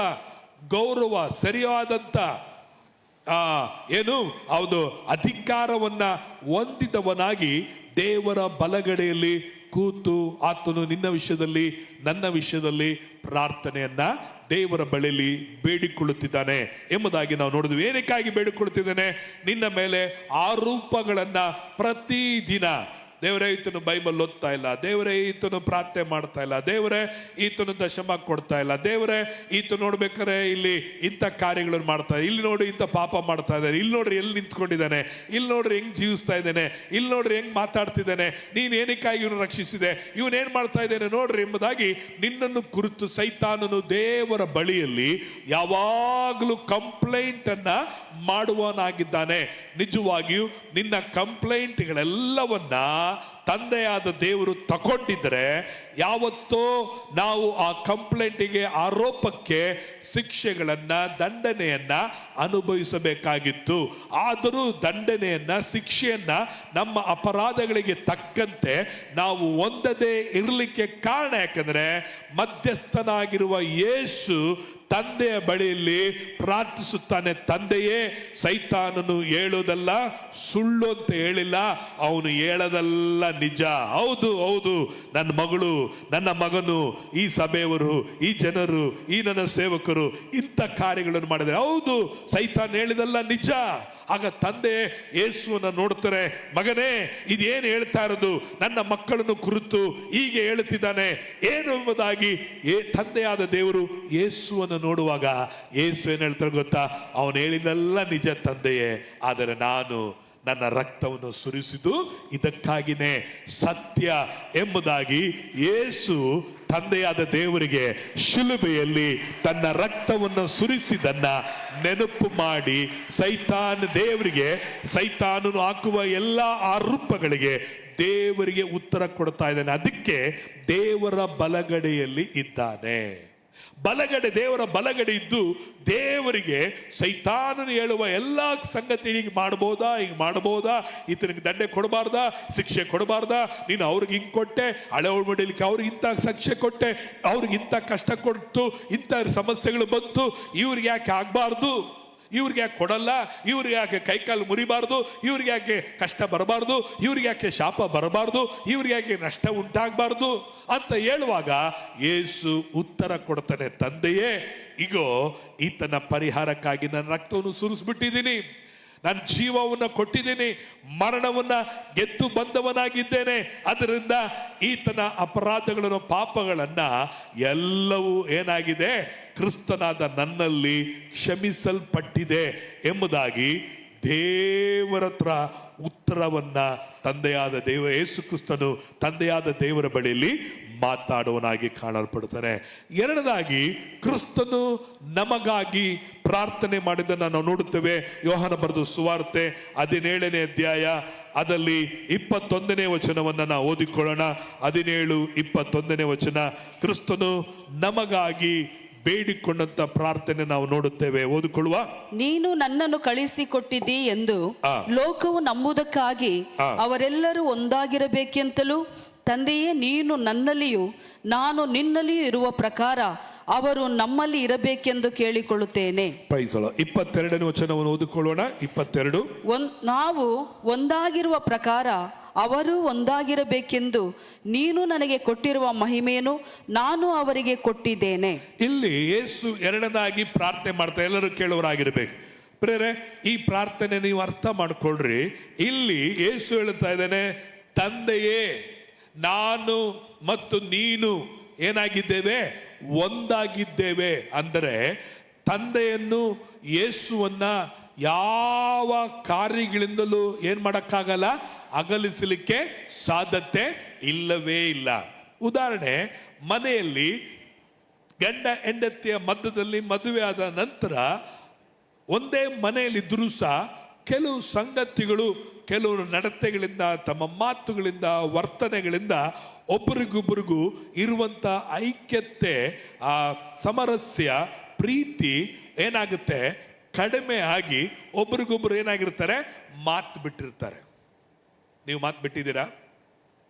Speaker 1: ಗೌರವ, ಸರಿಯಾದಂತ ಹೌದು ಅಧಿಕಾರವನ್ನ ಹೊಂದಿದವನಾಗಿ ದೇವರ ಬಲಗಡೆಯಲ್ಲಿ ಕೂತು ಆತನು ನಿನ್ನ ವಿಷಯದಲ್ಲಿ, ನನ್ನ ವಿಷಯದಲ್ಲಿ ಪ್ರಾರ್ಥನೆಯನ್ನ ದೇವರ ಬಳಿಯಲ್ಲಿ ಬೇಡಿಕೊಳ್ಳುತ್ತಿದ್ದಾನೆ ಎಂಬುದಾಗಿ ನಾವು ನೋಡಿದ್ವಿ. ಏನಕ್ಕಾಗಿ ಬೇಡಿಕೊಳ್ಳುತ್ತಿದ್ದಾನೆ? ನಿನ್ನ ಮೇಲೆ ಆರೋಪಗಳನ್ನ ಪ್ರತಿದಿನ ದೇವರೇ ಈತನು ಬೈಬಲ್ ಓದ್ತಾ ಇಲ್ಲ, ದೇವರೇ ಈತನು ಪ್ರಾರ್ಥನೆ ಮಾಡ್ತಾ ಇಲ್ಲ, ದೇವರೇ ಈತನು ದಶಮ ಕೊಡ್ತಾ ಇಲ್ಲ, ದೇವರೇ ಈತ ನೋಡ್ಬೇಕಾರೆ ಇಲ್ಲಿ ಇಂಥ ಕಾರ್ಯಗಳನ್ನು ಮಾಡ್ತಾ ಇದೆ, ಇಲ್ಲಿ ನೋಡಿ ಇಂಥ ಪಾಪ ಮಾಡ್ತಾ ಇದ್ದಾರೆ, ಇಲ್ಲಿ ನೋಡ್ರಿ ಎಲ್ಲಿ ನಿಂತ್ಕೊಂಡಿದ್ದಾನೆ, ಇಲ್ಲಿ ನೋಡ್ರಿ ಹೆಂಗ್ ಜೀವಿಸ್ತಾ ಇದ್ದಾನೆ, ಇಲ್ಲಿ ನೋಡ್ರಿ ಹೆಂಗ್ ಮಾತಾಡ್ತಿದ್ದಾನೆ, ನೀನ್ ಏನಕ್ಕಾಗಿ ಇವನು ರಕ್ಷಿಸಿದೆ, ಇವನೇನ್ ಮಾಡ್ತಾ ಇದ್ದಾನೆ ನೋಡ್ರಿ ಎಂಬುದಾಗಿ ನಿನ್ನನ್ನು ಕುರಿತು ಸೈತಾನನು ದೇವರ ಬಳಿಯಲ್ಲಿ ಯಾವಾಗಲೂ ಕಂಪ್ಲೇಂಟ್ ಅನ್ನ ಮಾಡುವನಾಗಿದ್ದಾನೆ. ನಿಜವಾಗಿಯೂ ನಿನ್ನ ಕಂಪ್ಲೇಂಟ್ಗಳೆಲ್ಲವನ್ನ ತಂದೆಯಾದ ದೇವರು ತಗೊಂಡಿದ್ರೆ ಯಾವತ್ತೋ ನಾವು ಆ ಕಂಪ್ಲೇಂಟಿಗೆ, ಆರೋಪಕ್ಕೆ ಶಿಕ್ಷೆಗಳನ್ನ, ದಂಡನೆಯನ್ನ ಅನುಭವಿಸಬೇಕಾಗಿತ್ತು. ಆದರೂ ದಂಡನೆಯನ್ನ, ಶಿಕ್ಷೆಯನ್ನ ನಮ್ಮ ಅಪರಾಧಗಳಿಗೆ ತಕ್ಕಂತೆ ನಾವು ಹೊಂದದೇ ಇರಲಿಕ್ಕೆ ಕಾರಣ ಯಾಕಂದ್ರೆ ಮಧ್ಯಸ್ಥನಾಗಿರುವ ಯೇಸು ತಂದೆಯ ಬಳಿಯಲ್ಲಿ ಪ್ರಾರ್ಥಿಸುತ್ತಾನೆ. ತಂದೆಯೇ, ಸೈತಾನನು ಹೇಳೋದಲ್ಲ ಸುಳ್ಳು ಅಂತ ಹೇಳಿಲ್ಲ, ಅವನು ಹೇಳೋದಲ್ಲ ನಿಜ. ಹೌದು ಹೌದು, ನನ್ನ ಮಗಳು, ನನ್ನ ಮಗನು, ಈ ಸಭೆಯವರು, ಈ ಜನರು, ಈ ನನ್ನ ಸೇವಕರು ಇಂಥ ಕಾರ್ಯಗಳನ್ನು ಮಾಡಿದರೆ ಹೌದು, ಸೈತಾನ್ ಹೇಳಿದಲ್ಲ ನಿಜ. ಆಗ ತಂದೆ ಯೇಸುವನ್ನ ನೋಡ್ತಾರೆ, ಮಗನೇ ಇದೇನು ಹೇಳ್ತಾ ಇರೋದು, ನನ್ನ ಮಕ್ಕಳನ್ನು ಕುರಿತು ಹೀಗೆ ಹೇಳುತ್ತಿದ್ದಾನೆ ಏನು ಎಂಬುದಾಗಿ ತಂದೆಯಾದ ದೇವರು ಯೇಸುವನ್ನು ನೋಡುವಾಗ ಯೇಸು ಏನ್ ಹೇಳ್ತಾರೆ ಗೊತ್ತಾ, ಅವನು ಹೇಳಿದಲ್ಲ ನಿಜ ತಂದೆಯೇ, ಆದರೆ ನಾನು ನನ್ನ ರಕ್ತವನ್ನು ಸುರಿಸಿದ್ದು ಇದಕ್ಕಾಗಿನೇ, ಸತ್ಯ ಎಂಬುದಾಗಿ ಯೇಸು ತಂದೆಯಾದ ದೇವರಿಗೆ ಶಿಲುಬೆಯಲ್ಲಿ ತನ್ನ ರಕ್ತವನ್ನು ಸುರಿಸಿದನ್ನ ನೆನಪು ಮಾಡಿ ಸೈತಾನನು ಹಾಕುವ ಎಲ್ಲ ಆರೋಪಗಳಿಗೆ ದೇವರಿಗೆ ಉತ್ತರ ಕೊಡ್ತಾ ಇದ್ದಾನೆ. ಅದಕ್ಕೆ ದೇವರ ಬಲಗಡೆಯಲ್ಲಿ ಇದ್ದಾನೆ. ದೇವರ ಬಲಗಡೆ ಇದ್ದು ದೇವರಿಗೆ ಸೈತಾನನು ಹೇಳುವ ಎಲ್ಲ ಸಂಗತಿ ಹೀಗೆ ಮಾಡಬಹುದಾ, ಈತನಿಗೆ ದಂಡೆ ಕೊಡಬಾರ್ದಾ, ಶಿಕ್ಷೆ ಕೊಡಬಾರ್ದಾ, ನೀನು ಅವ್ರಿಗೆ ಹಿಂಗೆ ಕೊಟ್ಟೆ, ಹಳೆ ಒಳಮಡಿಲಿಕ್ಕೆ ಅವ್ರಿಗೆ ಇಂಥ ಶಿಕ್ಷೆ ಕೊಟ್ಟೆ, ಅವ್ರಿಗೆ ಇಂಥ ಕಷ್ಟ ಕೊಟ್ಟು ಇಂಥ ಸಮಸ್ಯೆಗಳು ಬಂತು, ಇವ್ರಿಗೆ ಯಾಕೆ ಆಗಬಾರ್ದು, ಇವ್ರಿಗೆ ಯಾಕೆ ಕೊಡಲ್ಲ, ಇವ್ರಿಗೆ ಯಾಕೆ ಕೈಕಾಲು ಮುರಿಬಾರ್ದು, ಇವ್ರಿಗೆ ಯಾಕೆ ಕಷ್ಟ ಬರಬಾರ್ದು, ಇವ್ರಿಗೆ ಯಾಕೆ ಶಾಪ ಬರಬಾರ್ದು, ಇವ್ರಿಗೆ ಯಾಕೆ ನಷ್ಟ ಉಂಟಾಗಬಾರ್ದು ಅಂತ ಹೇಳುವಾಗ ಯೇಸು ಉತ್ತರ ಕೊಡ್ತಾನೆ, ತಂದೆಯೇ ಈಗೋ ಈತನ ಪರಿಹಾರಕ್ಕಾಗಿ ನನ್ನ ರಕ್ತವನ್ನು ಸುರಿಸ್ಬಿಟ್ಟಿದ್ದೀನಿ, ನಾನು ಜೀವವನ್ನು ಕೊಟ್ಟಿದ್ದೀನಿ, ಮರಣವನ್ನ ಗೆದ್ದು ಬಂದವನಾಗಿದ್ದೇನೆ, ಅದರಿಂದ ಈತನ ಅಪರಾಧಗಳನ್ನು, ಪಾಪಗಳನ್ನ ಎಲ್ಲವೂ ಏನಾಗಿದೆ, ಕ್ರಿಸ್ತನಾದ ನನ್ನಲ್ಲಿ ಕ್ಷಮಿಸಲ್ಪಟ್ಟಿದೆ ಎಂಬುದಾಗಿ ದೇವರ ಹತ್ರ ಉತ್ತರವನ್ನ ತಂದೆಯಾದ ಯೇಸು ಕ್ರಿಸ್ತನು ತಂದೆಯಾದ ದೇವರ ಬಳಿಯಲ್ಲಿ ಮಾತಾಡುವನಾಗಿ ಕಾಣಲ್ಪಡ್ತಾನೆ. ಎರಡನೇದಾಗಿ ಕ್ರಿಸ್ತನು ನಮಗಾಗಿ ಪ್ರಾರ್ಥನೆ ಮಾಡಿದ್ದನ್ನು ನಾವು ನೋಡುತ್ತೇವೆ. ಯೋಹಾನ ಬರೆದ ಸುವಾರ್ತೆ 17ನೇ ಅಧ್ಯಾಯ ಅದರಲ್ಲಿ 21ನೇ ವಚನವನ್ನು ನಾವು ಓದಿಕೊಳ್ಳೋಣ. 17:21 ವಚನ, ಕ್ರಿಸ್ತನು ನಮಗಾಗಿ ಬೇಡಿಕೊಂಡಂತ ಪ್ರಾರ್ಥನೆ ನಾವು ನೋಡುತ್ತೇವೆ. ಓದಿಕೊಳ್ಳುವ.
Speaker 2: ನೀನು ನನ್ನನ್ನು ಕಳಿಸಿಕೊಟ್ಟಿದ್ದೀ ಎಂದು ಲೋಕವು ನಂಬುವುದಕ್ಕಾಗಿ ಅವರೆಲ್ಲರೂ ಒಂದಾಗಿರಬೇಕೆಂತಲೂ, ತಂದೆಯೇ ನೀನು ನನ್ನಲ್ಲಿಯೂ ನಾನು ನಿನ್ನಲ್ಲಿಯೂ ಇರುವ ಪ್ರಕಾರ ಅವರು ನಮ್ಮಲ್ಲಿ ಇರಬೇಕೆಂದು ಕೇಳಿಕೊಳ್ಳುತ್ತೇನೆ.
Speaker 1: 22ನೇ ವಚನವನ್ನು ಓದಿಕೊಳ್ಳೋಣ. 22,
Speaker 2: ನಾವು ಒಂದಾಗಿರುವ ಪ್ರಕಾರ ಅವರು ಒಂದಾಗಿರಬೇಕೆಂದು ನೀನು ನನಗೆ ಕೊಟ್ಟಿರುವ ಮಹಿಮೆಯನ್ನು ನಾನು ಅವರಿಗೆ ಕೊಟ್ಟಿದ್ದೇನೆ.
Speaker 1: ಇಲ್ಲಿ ಯೇಸು ಎರಡನಾಗಿ ಪ್ರಾರ್ಥನೆ ಮಾಡ್ತಾ, ಎಲ್ಲರೂ ಕೇಳುವರಾಗಿರ್ಬೇಕು. ಪ್ರೇರೆ, ಈ ಪ್ರಾರ್ಥನೆ ನೀವು ಅರ್ಥ ಮಾಡ್ಕೊಳ್ರಿ. ಇಲ್ಲಿ ಯೇಸು ಹೇಳ್ತಾ ಇದ್ದಾನೆ, ತಂದೆಯೇ ನಾನು ಮತ್ತು ನೀನು ಏನಾಗಿದ್ದೇವೆ, ಒಂದಾಗಿದ್ದೇವೆ. ಅಂದರೆ ತಂದೆಯನ್ನು, ಯೇಸುವನ್ನ ಯಾವ ಕಾರ್ಯಗಳಿಂದಲೂ ಏನ್ ಮಾಡಕ್ಕಾಗಲ್ಲ, ಅಗಲಿಸಲಿಕ್ಕೆ ಸಾಧ್ಯತೆ ಇಲ್ಲವೇ ಇಲ್ಲ. ಉದಾಹರಣೆ, ಮನೆಯಲ್ಲಿ ಗಂಡ ಹೆಂಡತಿಯ ಮಧ್ಯದಲ್ಲಿ ಮದುವೆ ಆದ ನಂತರ ಒಂದೇ ಮನೆಯಲ್ಲಿದ್ದರೂ ಸಹ ಕೆಲವು ಸಂಗತಿಗಳು, ಕೆಲವು ನಡತೆಗಳಿಂದ, ತಮ್ಮ ಮಾತುಗಳಿಂದ, ವರ್ತನೆಗಳಿಂದ ಒಬ್ಬರಿಗೊಬ್ಬರಿಗೂ ಇರುವಂತ ಐಕ್ಯತೆ, ಆ ಸಾಮರಸ್ಯ, ಪ್ರೀತಿ ಏನಾಗುತ್ತೆ, ಕಡಿಮೆ ಆಗಿ ಒಬ್ರಿಗೊಬ್ರು ಏನಾಗಿರ್ತಾರೆ, ಮಾತು ಬಿಟ್ಟಿರ್ತಾರೆ. ನೀವು ಮಾತು ಬಿಟ್ಟಿದ್ದೀರಾ?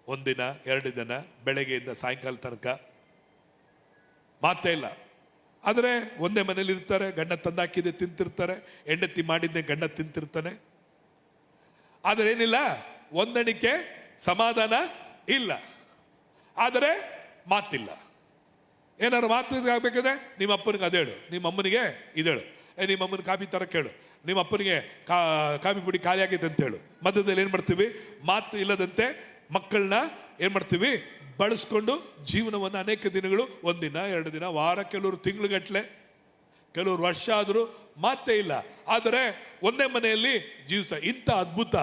Speaker 1: ಒಂದಿನ, 2 ದಿನ, ಬೆಳಗ್ಗೆಯಿಂದ ಸಾಯಂಕಾಲ ತನಕ ಮಾತೇ ಇಲ್ಲ. ಆದರೆ ಒಂದೇ ಮನೇಲಿ ಇರ್ತಾರೆ, ಗಂಡ ತಂದಾಕಿದೆ ತಿಂತಿರ್ತಾರೆ, ಹೆಂಡತಿ ಮಾಡಿದ್ದೆ ಗಂಡ ತಿಂತಿರ್ತಾನೆ. ಆದರೆ ಏನಿಲ್ಲ, ಹೊಂದಾಣಿಕೆ, ಸಮಾಧಾನ ಇಲ್ಲ. ಆದರೆ ಮಾತಿಲ್ಲ. ಏನಾದ್ರು ಮಾತು ಆಗ್ಬೇಕಂದ್ರೆ ನಿಮ್ಮ ಅಪ್ಪನಿಗೆ ಅದೇಳು, ನಿಮ್ಮ ಅಮ್ಮನಿಗೆ ಇದೇಳು, ನಿಮ್ಮ ಅಮ್ಮನ ಕಾಫಿ ತರ ಕೇಳು, ನಿಮ್ಮ ಅಪ್ಪನಿಗೆ ಕಾಫಿ ಪುಡಿ ಖಾಲಿ ಆಗೈತೆ ಅಂತ ಹೇಳು. ಮಧ್ಯದಲ್ಲಿ ಏನ್ ಮಾಡ್ತೀವಿ, ಮಾತು ಇಲ್ಲದಂತೆ ಮಕ್ಕಳನ್ನ ಏನ್ ಮಾಡ್ತೀವಿ, ಬಳಸ್ಕೊಂಡು ಜೀವನವನ್ನು ಅನೇಕ ದಿನಗಳು, ಒಂದಿನ 2 ದಿನ, ವಾರ, ಕೆಲವರು ತಿಂಗಳುಗಟ್ಟಲೆ, ಕೆಲವರು ವರ್ಷ ಆದರೂ ಮಾತೇ ಇಲ್ಲ. ಆದರೆ ಒಂದೇ ಮನೆಯಲ್ಲಿ ಜೀವಿಸ. ಇಂಥ ಅದ್ಭುತ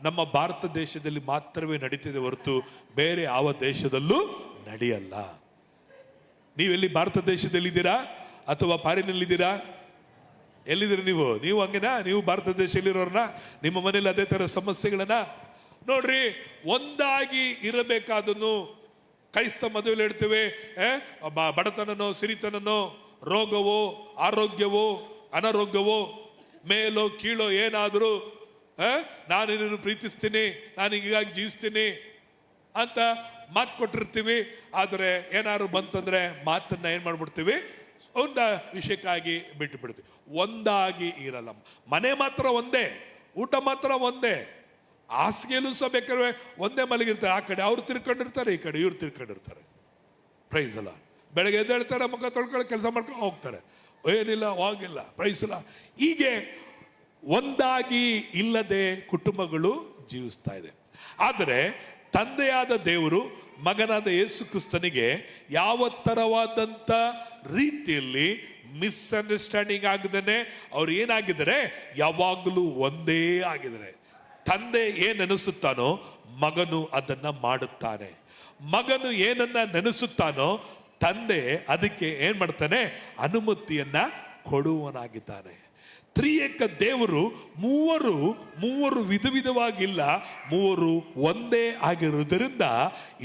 Speaker 1: ನಮ್ಮ ಭಾರತ ದೇಶದಲ್ಲಿ ಮಾತ್ರವೇ ನಡೀತಿದೆ ಹೊರತು ಬೇರೆ ಯಾವ ದೇಶದಲ್ಲೂ ನಡೆಯಲ್ಲ. ನೀವೆಲ್ಲಿ ಭಾರತ ದೇಶದಲ್ಲಿ ಇದ್ದೀರಾ ಅಥವಾ ಫಾರಿನಲ್ಲಿದ್ದೀರಾ? ಎಲ್ಲಿದ್ದೀರಿ ನೀವು ಹಂಗೇನಾ? ನೀವು ಭಾರತ ದೇಶದಲ್ಲಿರೋರ್ನ? ನಿಮ್ಮ ಮನೇಲಿ ಅದೇ ತರ ಸಮಸ್ಯೆಗಳನ್ನ ನೋಡ್ರಿ. ಒಂದಾಗಿ ಇರಬೇಕಾದನ್ನು ಕ್ರೈಸ್ತ ಮದುವೆಯಲ್ಲಿ ಹೇಳ್ತೇವೆ, ಬಡತನನೋ ಸಿರಿತನನೋ, ರೋಗವೋ ಆರೋಗ್ಯವೋ ಅನಾರೋಗ್ಯವೋ, ಮೇಲೋ ಕೀಳೋ ಏನಾದರೂ, ನಾನು ನಿನ್ನನ್ನು ಪ್ರೀತಿಸ್ತೀನಿ, ನಾನು ಹೀಗಾಗಿ ಜೀವಿಸ್ತೀನಿ ಅಂತ ಮಾತು ಕೊಟ್ಟಿರ್ತೀವಿ. ಆದರೆ ಏನಾದ್ರು ಬಂತಂದ್ರೆ ಮಾತನ್ನ ಏನ್ ಮಾಡ್ಬಿಡ್ತೀವಿ, ಒಂದ ವಿಷಯಕ್ಕಾಗಿ ಬಿಟ್ಟು ಬಿಡ್ತೀವಿ. ಒಂದಾಗಿ ಇರಲ್ಲ. ಮನೆ ಮಾತ್ರ ಒಂದೇ, ಊಟ ಮಾತ್ರ ಒಂದೇ, ಹಾಸಿಗೆಯಲ್ಲೂ ಸಹ ಬೇಕಾದ್ರೆ ಒಂದೇ ಮಲಗಿರ್ತಾರೆ. ಆ ಕಡೆ ಅವ್ರು ತಿರ್ಕೊಂಡಿರ್ತಾರೆ, ಈ ಕಡೆ ಇವ್ರು ತಿರ್ಕೊಂಡಿರ್ತಾರೆ. ಪ್ರೈಸ್ ಅಲ್ಲ. ಬೆಳಗ್ಗೆ ಎದ್ದೇಳ್ತಾರೆ, ಮುಖ ತೊಳ್ಕೊಂಡು ಕೆಲಸ ಮಾಡ್ಕೊಂಡು ಹೋಗ್ತಾರೆ, ಏನಿಲ್ಲ ಹೋಗಿಲ್ಲ. ಪ್ರೈಸ್ ಅಲ್ಲ. ಹೀಗೆ ಒಂದಾಗಿ ಇಲ್ಲದೆ ಕುಟುಂಬಗಳು ಜೀವಿಸ್ತಾ ಇದೆ. ಆದರೆ ತಂದೆಯಾದ ದೇವರು ಮಗನಾದ ಯೇಸು ಕ್ರಿಸ್ತನಿಗೆ ಯಾವ ತರವಾದಂಥ ರೀತಿಯಲ್ಲಿ ಮಿಸ್ಅಂಡರ್ಸ್ಟ್ಯಾಂಡಿಂಗ್ ಆಗದೇನೆ ಅವ್ರು ಏನಾಗಿದ್ದಾರೆ, ಯಾವಾಗಲೂ ಒಂದೇ ಆಗಿದ್ದಾರೆ. ತಂದೆ ಏನ್ ನೆನೆಸುತ್ತಾನೋ ಮಗನು ಅದನ್ನ ಮಾಡುತ್ತಾನೆ. ಮಗನು ಏನನ್ನ ನೆನೆಸುತ್ತಾನೋ ತಂದೆ ಅದಕ್ಕೆ ಏನ್ ಮಾಡ್ತಾನೆ, ಅನುಮತಿಯನ್ನ ಕೊಡುವನಾಗಿದ್ದಾನೆ. ತ್ರಿಯೇಕ ದೇವರು ಮೂವರು ವಿಧವಾಗಿಲ್ಲ, ಮೂವರು ಒಂದೇ ಆಗಿರುವುದರಿಂದ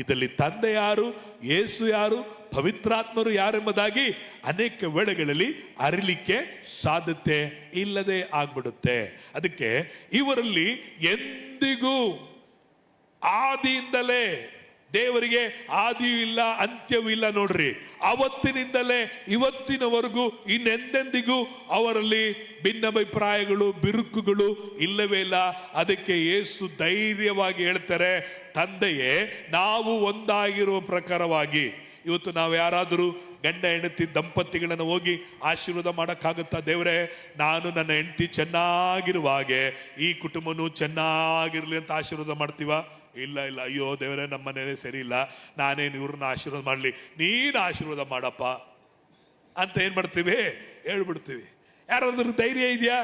Speaker 1: ಇದರಲ್ಲಿ ತಂದೆ ಯಾರು, ಯೇಸು ಯಾರು, ಪವಿತ್ರಾತ್ಮರು ಯಾರೆಂಬುದಾಗಿ ಅನೇಕ ವೇಳೆಗಳಲ್ಲಿ ಅರಿಲಿಕ್ಕೆ ಸಾಧ್ಯತೆ ಇಲ್ಲದೆ ಆಗ್ಬಿಡುತ್ತೆ. ಅದಕ್ಕೆ ಇವರಲ್ಲಿ ಎಂದಿಗೂ ಆದಿಯಿಂದಲೇ ದೇವರಿಗೆ ಆದಿಯೂ ಇಲ್ಲ ಅಂತ್ಯವೂ ಇಲ್ಲ. ನೋಡ್ರಿ, ಅವತ್ತಿನಿಂದಲೇ ಇವತ್ತಿನವರೆಗೂ ಇನ್ನೆಂದೆಂದಿಗೂ ಅವರಲ್ಲಿ ಭಿನ್ನಾಭಿಪ್ರಾಯಗಳು ಬಿರುಕುಗಳು ಇಲ್ಲವೇ ಇಲ್ಲ. ಅದಕ್ಕೆ ಯೇಸು ಧೈರ್ಯವಾಗಿ ಹೇಳ್ತಾರೆ, ತಂದೆಯೇ ನಾವು ಒಂದಾಗಿರುವ ಪ್ರಕಾರವಾಗಿ. ಇವತ್ತು ನಾವು ಯಾರಾದರೂ ಗಂಡ ಹೆಂಡತಿ ದಂಪತಿಗಳನ್ನು ಹೋಗಿ ಆಶೀರ್ವಾದ ಮಾಡೋಕ್ಕಾಗುತ್ತಾ? ದೇವರೇ, ನಾನು ನನ್ನ ಹೆಂಡತಿ ಚೆನ್ನಾಗಿರುವ ಹಾಗೆ ಈ ಕುಟುಂಬನೂ ಚೆನ್ನಾಗಿರ್ಲಿ ಅಂತ ಆಶೀರ್ವಾದ ಮಾಡ್ತೀವ? ಇಲ್ಲ. ಅಯ್ಯೋ ದೇವರೇ, ನಮ್ಮ ಮನೇಲಿ ಸರಿ ಇಲ್ಲ, ನಾನೇನು ಇವ್ರನ್ನ ಆಶೀರ್ವಾದ ಮಾಡಲಿ, ನೀನು ಆಶೀರ್ವಾದ ಮಾಡಪ್ಪ ಅಂತ ಏನ್ ಮಾಡ್ತೀವಿ, ಹೇಳ್ಬಿಡ್ತೀವಿ. ಯಾರಾದ್ರೂ ಧೈರ್ಯ ಇದೆಯಾ?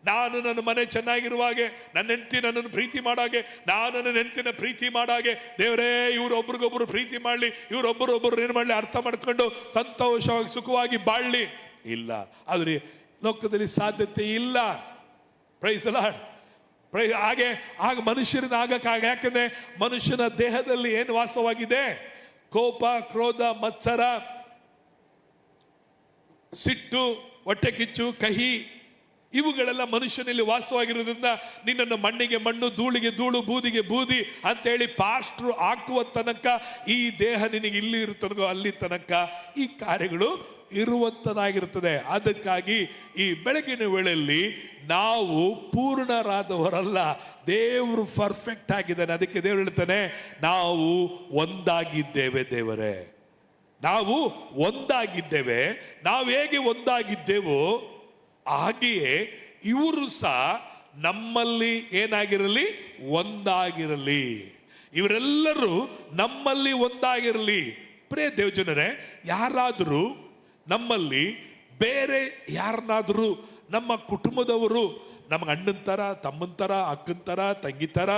Speaker 1: ನಾನು ನನ್ನ ಮನೆ ಚೆನ್ನಾಗಿರುವಾಗೆ, ನನ್ನ ಹೆಂಡತಿ ನನ್ನನ್ನು ಪ್ರೀತಿ ಮಾಡಾಗೆ, ನಾನು ನನ್ನ ಹೆಂಡತಿನ ಪ್ರೀತಿ ಮಾಡಾಗೆ, ದೇವರೇ ಇವ್ರು ಒಬ್ರಿಗೊಬ್ರು ಪ್ರೀತಿ ಮಾಡಲಿ, ಇವ್ರೊಬ್ಬರೊಬ್ಬರು ಏನು ಮಾಡಲಿ, ಅರ್ಥ ಮಾಡ್ಕೊಂಡು ಸಂತೋಷವಾಗಿ ಸುಖವಾಗಿ ಬಾಳ್ಲಿ. ಇಲ್ಲ, ಆದ್ರೆ ಲೋಕದಲ್ಲಿ ಸಾಧ್ಯತೆ ಇಲ್ಲ. Praise lord. ಹಾಗೆ ಆಗ ಮನುಷ್ಯರನ್ನ ಆಗಕ್ಕಾಗ. ಯಾಕಂದ್ರೆ ಮನುಷ್ಯನ ದೇಹದಲ್ಲಿ ಏನು ವಾಸವಾಗಿದೆ? ಕೋಪ, ಕ್ರೋಧ, ಮತ್ಸರ, ಸಿಟ್ಟು, ಹೊಟ್ಟೆ ಕಿಚ್ಚು, ಕಹಿ, ಇವುಗಳೆಲ್ಲ ಮನುಷ್ಯನಲ್ಲಿ ವಾಸವಾಗಿರೋದ್ರಿಂದ ನಿನ್ನನ್ನು ಮಣ್ಣಿಗೆ ಮಣ್ಣು, ಧೂಳಿಗೆ ಧೂಳು, ಬೂದಿಗೆ ಬೂದಿ ಅಂತೇಳಿ ಪಾಸ್ಟ್ರು ಹಾಕುವ ತನಕ ಈ ದೇಹ ನಿನಗೆ ಇಲ್ಲಿ ಇರುತ್ತನೋ ಅಲ್ಲಿ ತನಕ ಈ ಕಾರ್ಯಗಳು ಇರುವಂತದಾಗಿರುತ್ತದೆ. ಅದಕ್ಕಾಗಿ ಈ ಬೆಳಗಿನ ವೇಳೆಯಲ್ಲಿ ನಾವು ಪೂರ್ಣರಾದವರಲ್ಲ, ದೇವರು ಪರ್ಫೆಕ್ಟ್ ಆಗಿದ್ದಾನೆ. ಅದಕ್ಕೆ ದೇವರು ಹೇಳ್ತಾನೆ, ನಾವು ಒಂದಾಗಿದ್ದೇವೆ. ದೇವರೇ, ನಾವು ಒಂದಾಗಿದ್ದೇವೆ. ನಾವು ಹೇಗೆ ಒಂದಾಗಿದ್ದೇವೋ ಹಾಗೆಯೇ ಇವರು ಸಹ ನಮ್ಮಲ್ಲಿ ಏನಾಗಿರಲಿ, ಒಂದಾಗಿರಲಿ. ಇವರೆಲ್ಲರೂ ನಮ್ಮಲ್ಲಿ ಒಂದಾಗಿರಲಿ. ಪ್ರಿಯ ದೇವಜನರೇ, ಯಾರಾದರೂ ನಮ್ಮಲ್ಲಿ ಬೇರೆ ಯಾರನ್ನಾದರೂ, ನಮ್ಮ ಕುಟುಂಬದವರು ನಮ್ಗೆ ಅಣ್ಣನ ಥರ, ತಮ್ಮನ ಥರ, ಅಕ್ಕನ ಥರ, ತಂಗಿ ಥರ,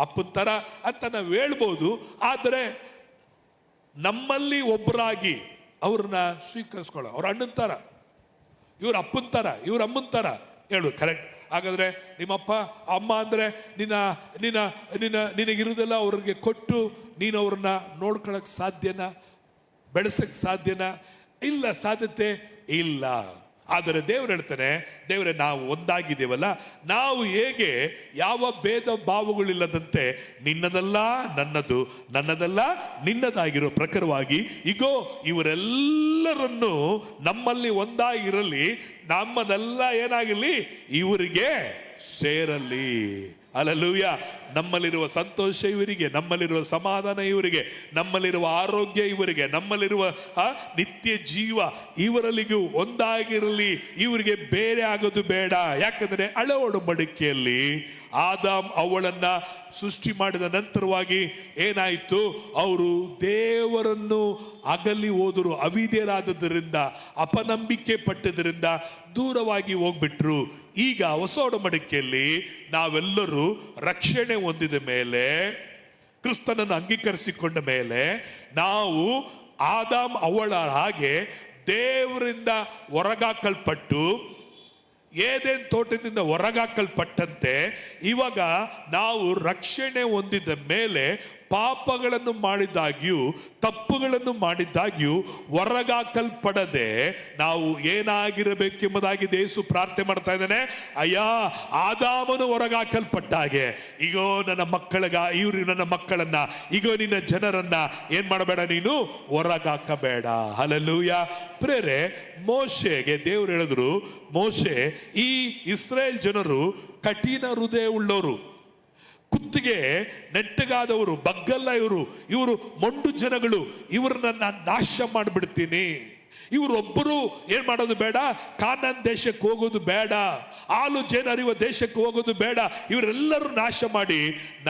Speaker 1: ಅಪ್ಪನ ಥರ ಅಂತ ನಾವು ಹೇಳ್ಬೋದು. ಆದರೆ ನಮ್ಮಲ್ಲಿ ಒಬ್ಬರಾಗಿ ಅವ್ರನ್ನ ಸ್ವೀಕರಿಸ್ಕೊಳ್ಳೋ, ಅವ್ರ ಅಣ್ಣನ ಥರ, ಇವ್ರ ಅಪ್ಪನ ಥರ, ಇವ್ರ ಅಮ್ಮನ ಥರ ಹೇಳು. ಕರೆಕ್ಟ್. ಹಾಗಾದ್ರೆ ನಿಮ್ಮಪ್ಪ ಅಮ್ಮ ಅಂದ್ರೆ ನಿನಗಿರುವುದೆಲ್ಲ ಅವ್ರಿಗೆ ಕೊಟ್ಟು ನೀನು ಅವ್ರನ್ನ ನೋಡ್ಕೊಳಕ್ ಸಾಧ್ಯನಾ? ಬೆಳೆಸಕ್ ಸಾಧ್ಯನಾ? ಇಲ್ಲ, ಸಾಧ್ಯತೆ ಇಲ್ಲ. ಆದರೆ ದೇವರು ಹೇಳ್ತಾನೆ, ದೇವರೇ ನಾವು ಒಂದಾಗಿದ್ದೇವಲ್ಲ, ನಾವು ಹೇಗೆ ಯಾವ ಭೇದ ಭಾವಗಳಿಲ್ಲದಂತೆ ನಿನ್ನದಲ್ಲ ನನ್ನದು, ನನ್ನದಲ್ಲ ನಿನ್ನದಾಗಿರೋ ಪ್ರಕಾರವಾಗಿ ಈಗೋ ಇವರೆಲ್ಲರನ್ನು ನಮ್ಮಲ್ಲಿ ಒಂದಾಗಿರಲಿ, ನಮ್ಮದೆಲ್ಲ ಏನಾಗಿರಲಿ ಇವರಿಗೆ ಸೇರಲಿ. ಹಲ್ಲೆಲೂಯ. ನಮ್ಮಲ್ಲಿರುವ ಸಂತೋಷ ಇವರಿಗೆ, ನಮ್ಮಲ್ಲಿರುವ ಸಮಾಧಾನ ಇವರಿಗೆ, ನಮ್ಮಲ್ಲಿರುವ ಆರೋಗ್ಯ ಇವರಿಗೆ, ನಮ್ಮಲ್ಲಿರುವ ನಿತ್ಯ ಜೀವ ಇವರಲ್ಲಿಗೂ ಒಂದಾಗಿರಲಿ. ಇವರಿಗೆ ಬೇರೆ ಆಗೋದು ಬೇಡ. ಯಾಕಂದ್ರೆ ಹಳೆ ಒಡಂಬಡಿಕೆಯಲ್ಲಿ ಆದಾಮ್ ಅವಳನ್ನ ಸೃಷ್ಟಿ ಮಾಡಿದ ನಂತರವಾಗಿ ಏನಾಯ್ತು, ಅವರು ದೇವರನ್ನು ಅಗಲಿ ಹೋದರು. ಅವಿಧೇಯರಾದದರಿಂದ, ಅಪನಂಬಿಕೆ ಪಟ್ಟದರಿಂದ ದೂರವಾಗಿ ಹೋಗ್ಬಿಟ್ರು. ಈಗ ಹೊಸ ಒಡಂಬಡಿಕೆಯಲ್ಲಿ ನಾವೆಲ್ಲರೂ ರಕ್ಷಣೆ ಹೊಂದಿದ ಮೇಲೆ, ಕ್ರಿಸ್ತನನ್ನು ಅಂಗೀಕರಿಸಿಕೊಂಡ ಮೇಲೆ, ನಾವು ಆದಾಮ್ ಅವಳ ಹಾಗೆ ದೇವರಿಂದ ಹೊರಗಾಕಲ್ಪಟ್ಟು, ಏದೇನ್ ತೋಟದಿಂದ ಹೊರಗಾಕಲ್ಪಟ್ಟಂತೆ ಇವಾಗ ನಾವು ರಕ್ಷಣೆ ಹೊಂದಿದ ಮೇಲೆ ಪಾಪಗಳನ್ನು ಮಾಡಿದಾಗ್ಯೂ ತಪ್ಪುಗಳನ್ನು ಮಾಡಿದಾಗ್ಯೂ ಹೊರಗಾಕಲ್ಪಡದೆ ನಾವು ಏನಾಗಿರಬೇಕೆಂಬುದಾಗಿ ಯೇಸು ಪ್ರಾರ್ಥನೆ ಮಾಡ್ತಾ ಇದ್ದಾನೆ. ಅಯ್ಯ, ಆದಾಮನು ಹೊರಗಾಕಲ್ಪಟ್ಟ ಹಾಗೆ ಈಗೋ ನನ್ನ ಇವರು ನನ್ನ ಮಕ್ಕಳನ್ನ, ಈಗೋ ನಿನ್ನ ಜನರನ್ನ ಏನ್ ಮಾಡಬೇಡ, ನೀನು ಹೊರಗಾಕಬೇಡ. ಹಲ್ಲೆಲೂಯ. ಪ್ರೇರೆ, ಮೋಶೆಗೆ ದೇವರು ಹೇಳಿದ್ರು, ಮೋಶೆ, ಈ ಇಸ್ರೇಲ್ ಜನರು ಕಠಿಣ ಹೃದಯ ಉಳ್ಳವರು, ಕುತ್ತಿಗೆ ನೆಟ್ಟಗಾದವರು, ಬಗ್ಗಲ್ಲ ಇವರು ಮೊಂಡು ಜನಗಳು, ಇವ್ರನ್ನ ನಾನು ನಾಶ ಮಾಡಿಬಿಡ್ತೀನಿ. ಇವರೊಬ್ಬರು ಏನ್ ಮಾಡೋದು ಬೇಡ, ಕಾನಾನ್ ದೇಶಕ್ಕೆ ಹೋಗೋದು ಬೇಡ, ಹಾಲು ಜೇನು ಹರಿಯುವ ದೇಶಕ್ಕೆ ಹೋಗೋದು ಬೇಡ, ಇವರೆಲ್ಲರೂ ನಾಶ ಮಾಡಿ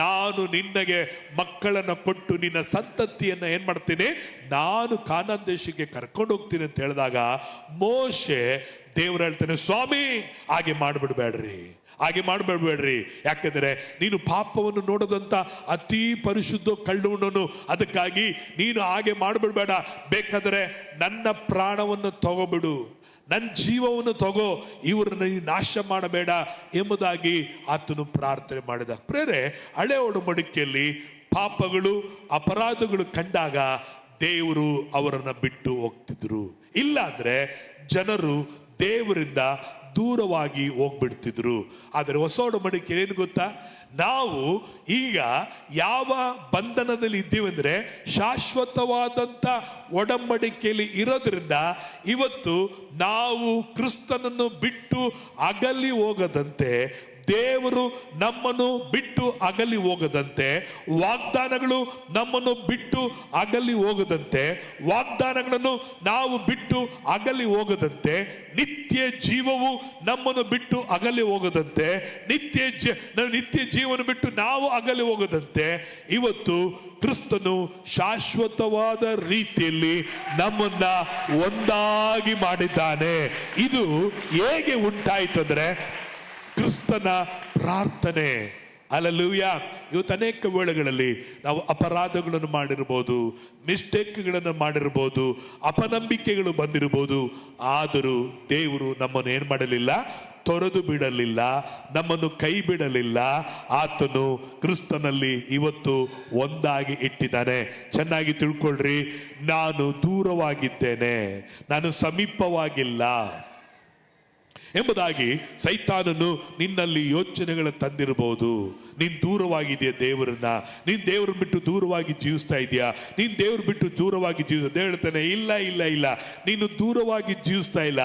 Speaker 1: ನಾನು ನಿನ್ನಗೆ ಮಕ್ಕಳನ್ನ ಕೊಟ್ಟು ನಿನ್ನ ಸಂತತಿಯನ್ನ ಏನ್ ಮಾಡ್ತೀನಿ, ನಾನು ಕಾನಾನ್ ದೇಶಕ್ಕೆ ಕರ್ಕೊಂಡು ಹೋಗ್ತೀನಿ ಅಂತ ಹೇಳಿದಾಗ ಮೋಶೆ ದೇವ್ರು ಹೇಳ್ತಾನೆ, ಸ್ವಾಮಿ ಹಾಗೆ ಮಾಡ್ಬಿಡ್ಬೇಡ್ರಿ, ಹಾಗೆ ಮಾಡಬೇಡ್ಬೇಡ್ರಿ. ಯಾಕೆಂದ್ರೆ ನೀನು ಪಾಪವನ್ನು ನೋಡದಂತ ಅತಿ ಪರಿಶುದ್ಧ ಕಳ್ಳವನು, ಅದಕ್ಕಾಗಿ ನೀನು ಹಾಗೆ ಮಾಡಬೇಡ. ಬೇಕಾದರೆ ನನ್ನ ಪ್ರಾಣವನ್ನು ತಗೋಬಿಡು, ನನ್ನ ಜೀವವನ್ನು ತಗೋ, ಇವ್ರನ್ನ ನಾಶ ಮಾಡಬೇಡ ಎಂಬುದಾಗಿ ಆತನು ಪ್ರಾರ್ಥನೆ ಮಾಡಿದ. ಪ್ರೇರೆ, ಹಳೆ ಒಡಂಬಡಿಕೆಯಲ್ಲಿ ಪಾಪಗಳು ಅಪರಾಧಗಳು ಕಂಡಾಗ ದೇವರು ಅವರನ್ನ ಬಿಟ್ಟು ಹೋಗ್ತಿದ್ರು. ಇಲ್ಲಾಂದ್ರೆ ಜನರು ದೇವರಿಂದ ದೂರವಾಗಿ ಹೋಗ್ಬಿಡ್ತಿದ್ರು. ಆದರೆ ಹೊಸ ಒಡಂಬಡಿಕೆ ಏನು ಗೊತ್ತಾ, ನಾವು ಈಗ ಯಾವ ಬಂಧನದಲ್ಲಿ ಇದ್ದೀವಿ ಅಂದ್ರೆ ಶಾಶ್ವತವಾದಂತ ಒಡಂಬಡಿಕೆಯಲ್ಲಿ ಇರೋದ್ರಿಂದ ಇವತ್ತು ನಾವು ಕ್ರಿಸ್ತನನ್ನು ಬಿಟ್ಟು ಅಗಲಿ ಹೋಗದಂತೆ, ದೇವರು ನಮ್ಮನ್ನು ಬಿಟ್ಟು ಅಗಲಿ ಹೋಗದಂತೆ, ವಾಗ್ದಾನಗಳು ನಮ್ಮನ್ನು ಬಿಟ್ಟು ಅಗಲಿ ಹೋಗದಂತೆ, ವಾಗ್ದಾನಗಳನ್ನು ನಾವು ಬಿಟ್ಟು ಅಗಲಿ ಹೋಗದಂತೆ, ನಿತ್ಯ ಜೀವವು ನಮ್ಮನ್ನು ಬಿಟ್ಟು ಅಗಲಿ ಹೋಗದಂತೆ, ನಿತ್ಯ ಜೀವನ ಬಿಟ್ಟು ನಾವು ಅಗಲಿ ಹೋಗದಂತೆ, ಇವತ್ತು ಕ್ರಿಸ್ತನು ಶಾಶ್ವತವಾದ ರೀತಿಯಲ್ಲಿ ನಮ್ಮನ್ನ ಒಂದಾಗಿ ಮಾಡಿದ್ದಾನೆ. ಇದು ಹೇಗೆ ಉಂಟಾಯ್ತಂದ್ರೆ ಕ್ರಿಸ್ತನ ಪ್ರಾರ್ಥನೆ. ಹಲ್ಲೆಲೂಯ. ಇವತ್ತು ಅನೇಕ ವೇಳೆಗಳಲ್ಲಿ ನಾವು ಅಪರಾಧಗಳನ್ನು ಮಾಡಿರ್ಬೋದು, ಮಿಸ್ಟೇಕ್ಗಳನ್ನು ಮಾಡಿರ್ಬೋದು, ಅಪನಂಬಿಕೆಗಳು ಬಂದಿರ್ಬೋದು. ಆದರೂ ದೇವರು ನಮ್ಮನ್ನು ಏನು ಮಾಡಲಿಲ್ಲ, ತೊರೆದು ಬಿಡಲಿಲ್ಲ, ನಮ್ಮನ್ನು ಕೈ ಬಿಡಲಿಲ್ಲ. ಆತನು ಕ್ರಿಸ್ತನಲ್ಲಿ ಇವತ್ತು ಒಂದಾಗಿ ಇಟ್ಟಿದ್ದಾನೆ. ಚೆನ್ನಾಗಿ ತಿಳ್ಕೊಳ್ರಿ, ನಾನು ದೂರವಾಗಿದ್ದೇನೆ, ನಾನು ಸಮೀಪವಾಗಿಲ್ಲ ಎಂಬುದಾಗಿ ಸೈತಾನನು ನಿನ್ನಲ್ಲಿ ಯೋಚನೆಗಳನ್ನು ತಂದಿರಬಹುದು. ನೀನ್ ದೂರವಾಗಿದೆಯಾ ದೇವರನ್ನ, ನೀನ್ ದೇವ್ರನ್ನ ಬಿಟ್ಟು ದೂರವಾಗಿ ಜೀವಿಸ್ತಾ ಇದೆಯಾ, ನೀನ್ ದೇವ್ರ ಬಿಟ್ಟು ದೂರವಾಗಿ ಜೀವಿಸ್ತಾ ಹೇಳ್ತಾನೆ, ಇಲ್ಲ ಇಲ್ಲ ಇಲ್ಲ, ನೀನು ದೂರವಾಗಿ ಜೀವಿಸ್ತಾ ಇಲ್ಲ,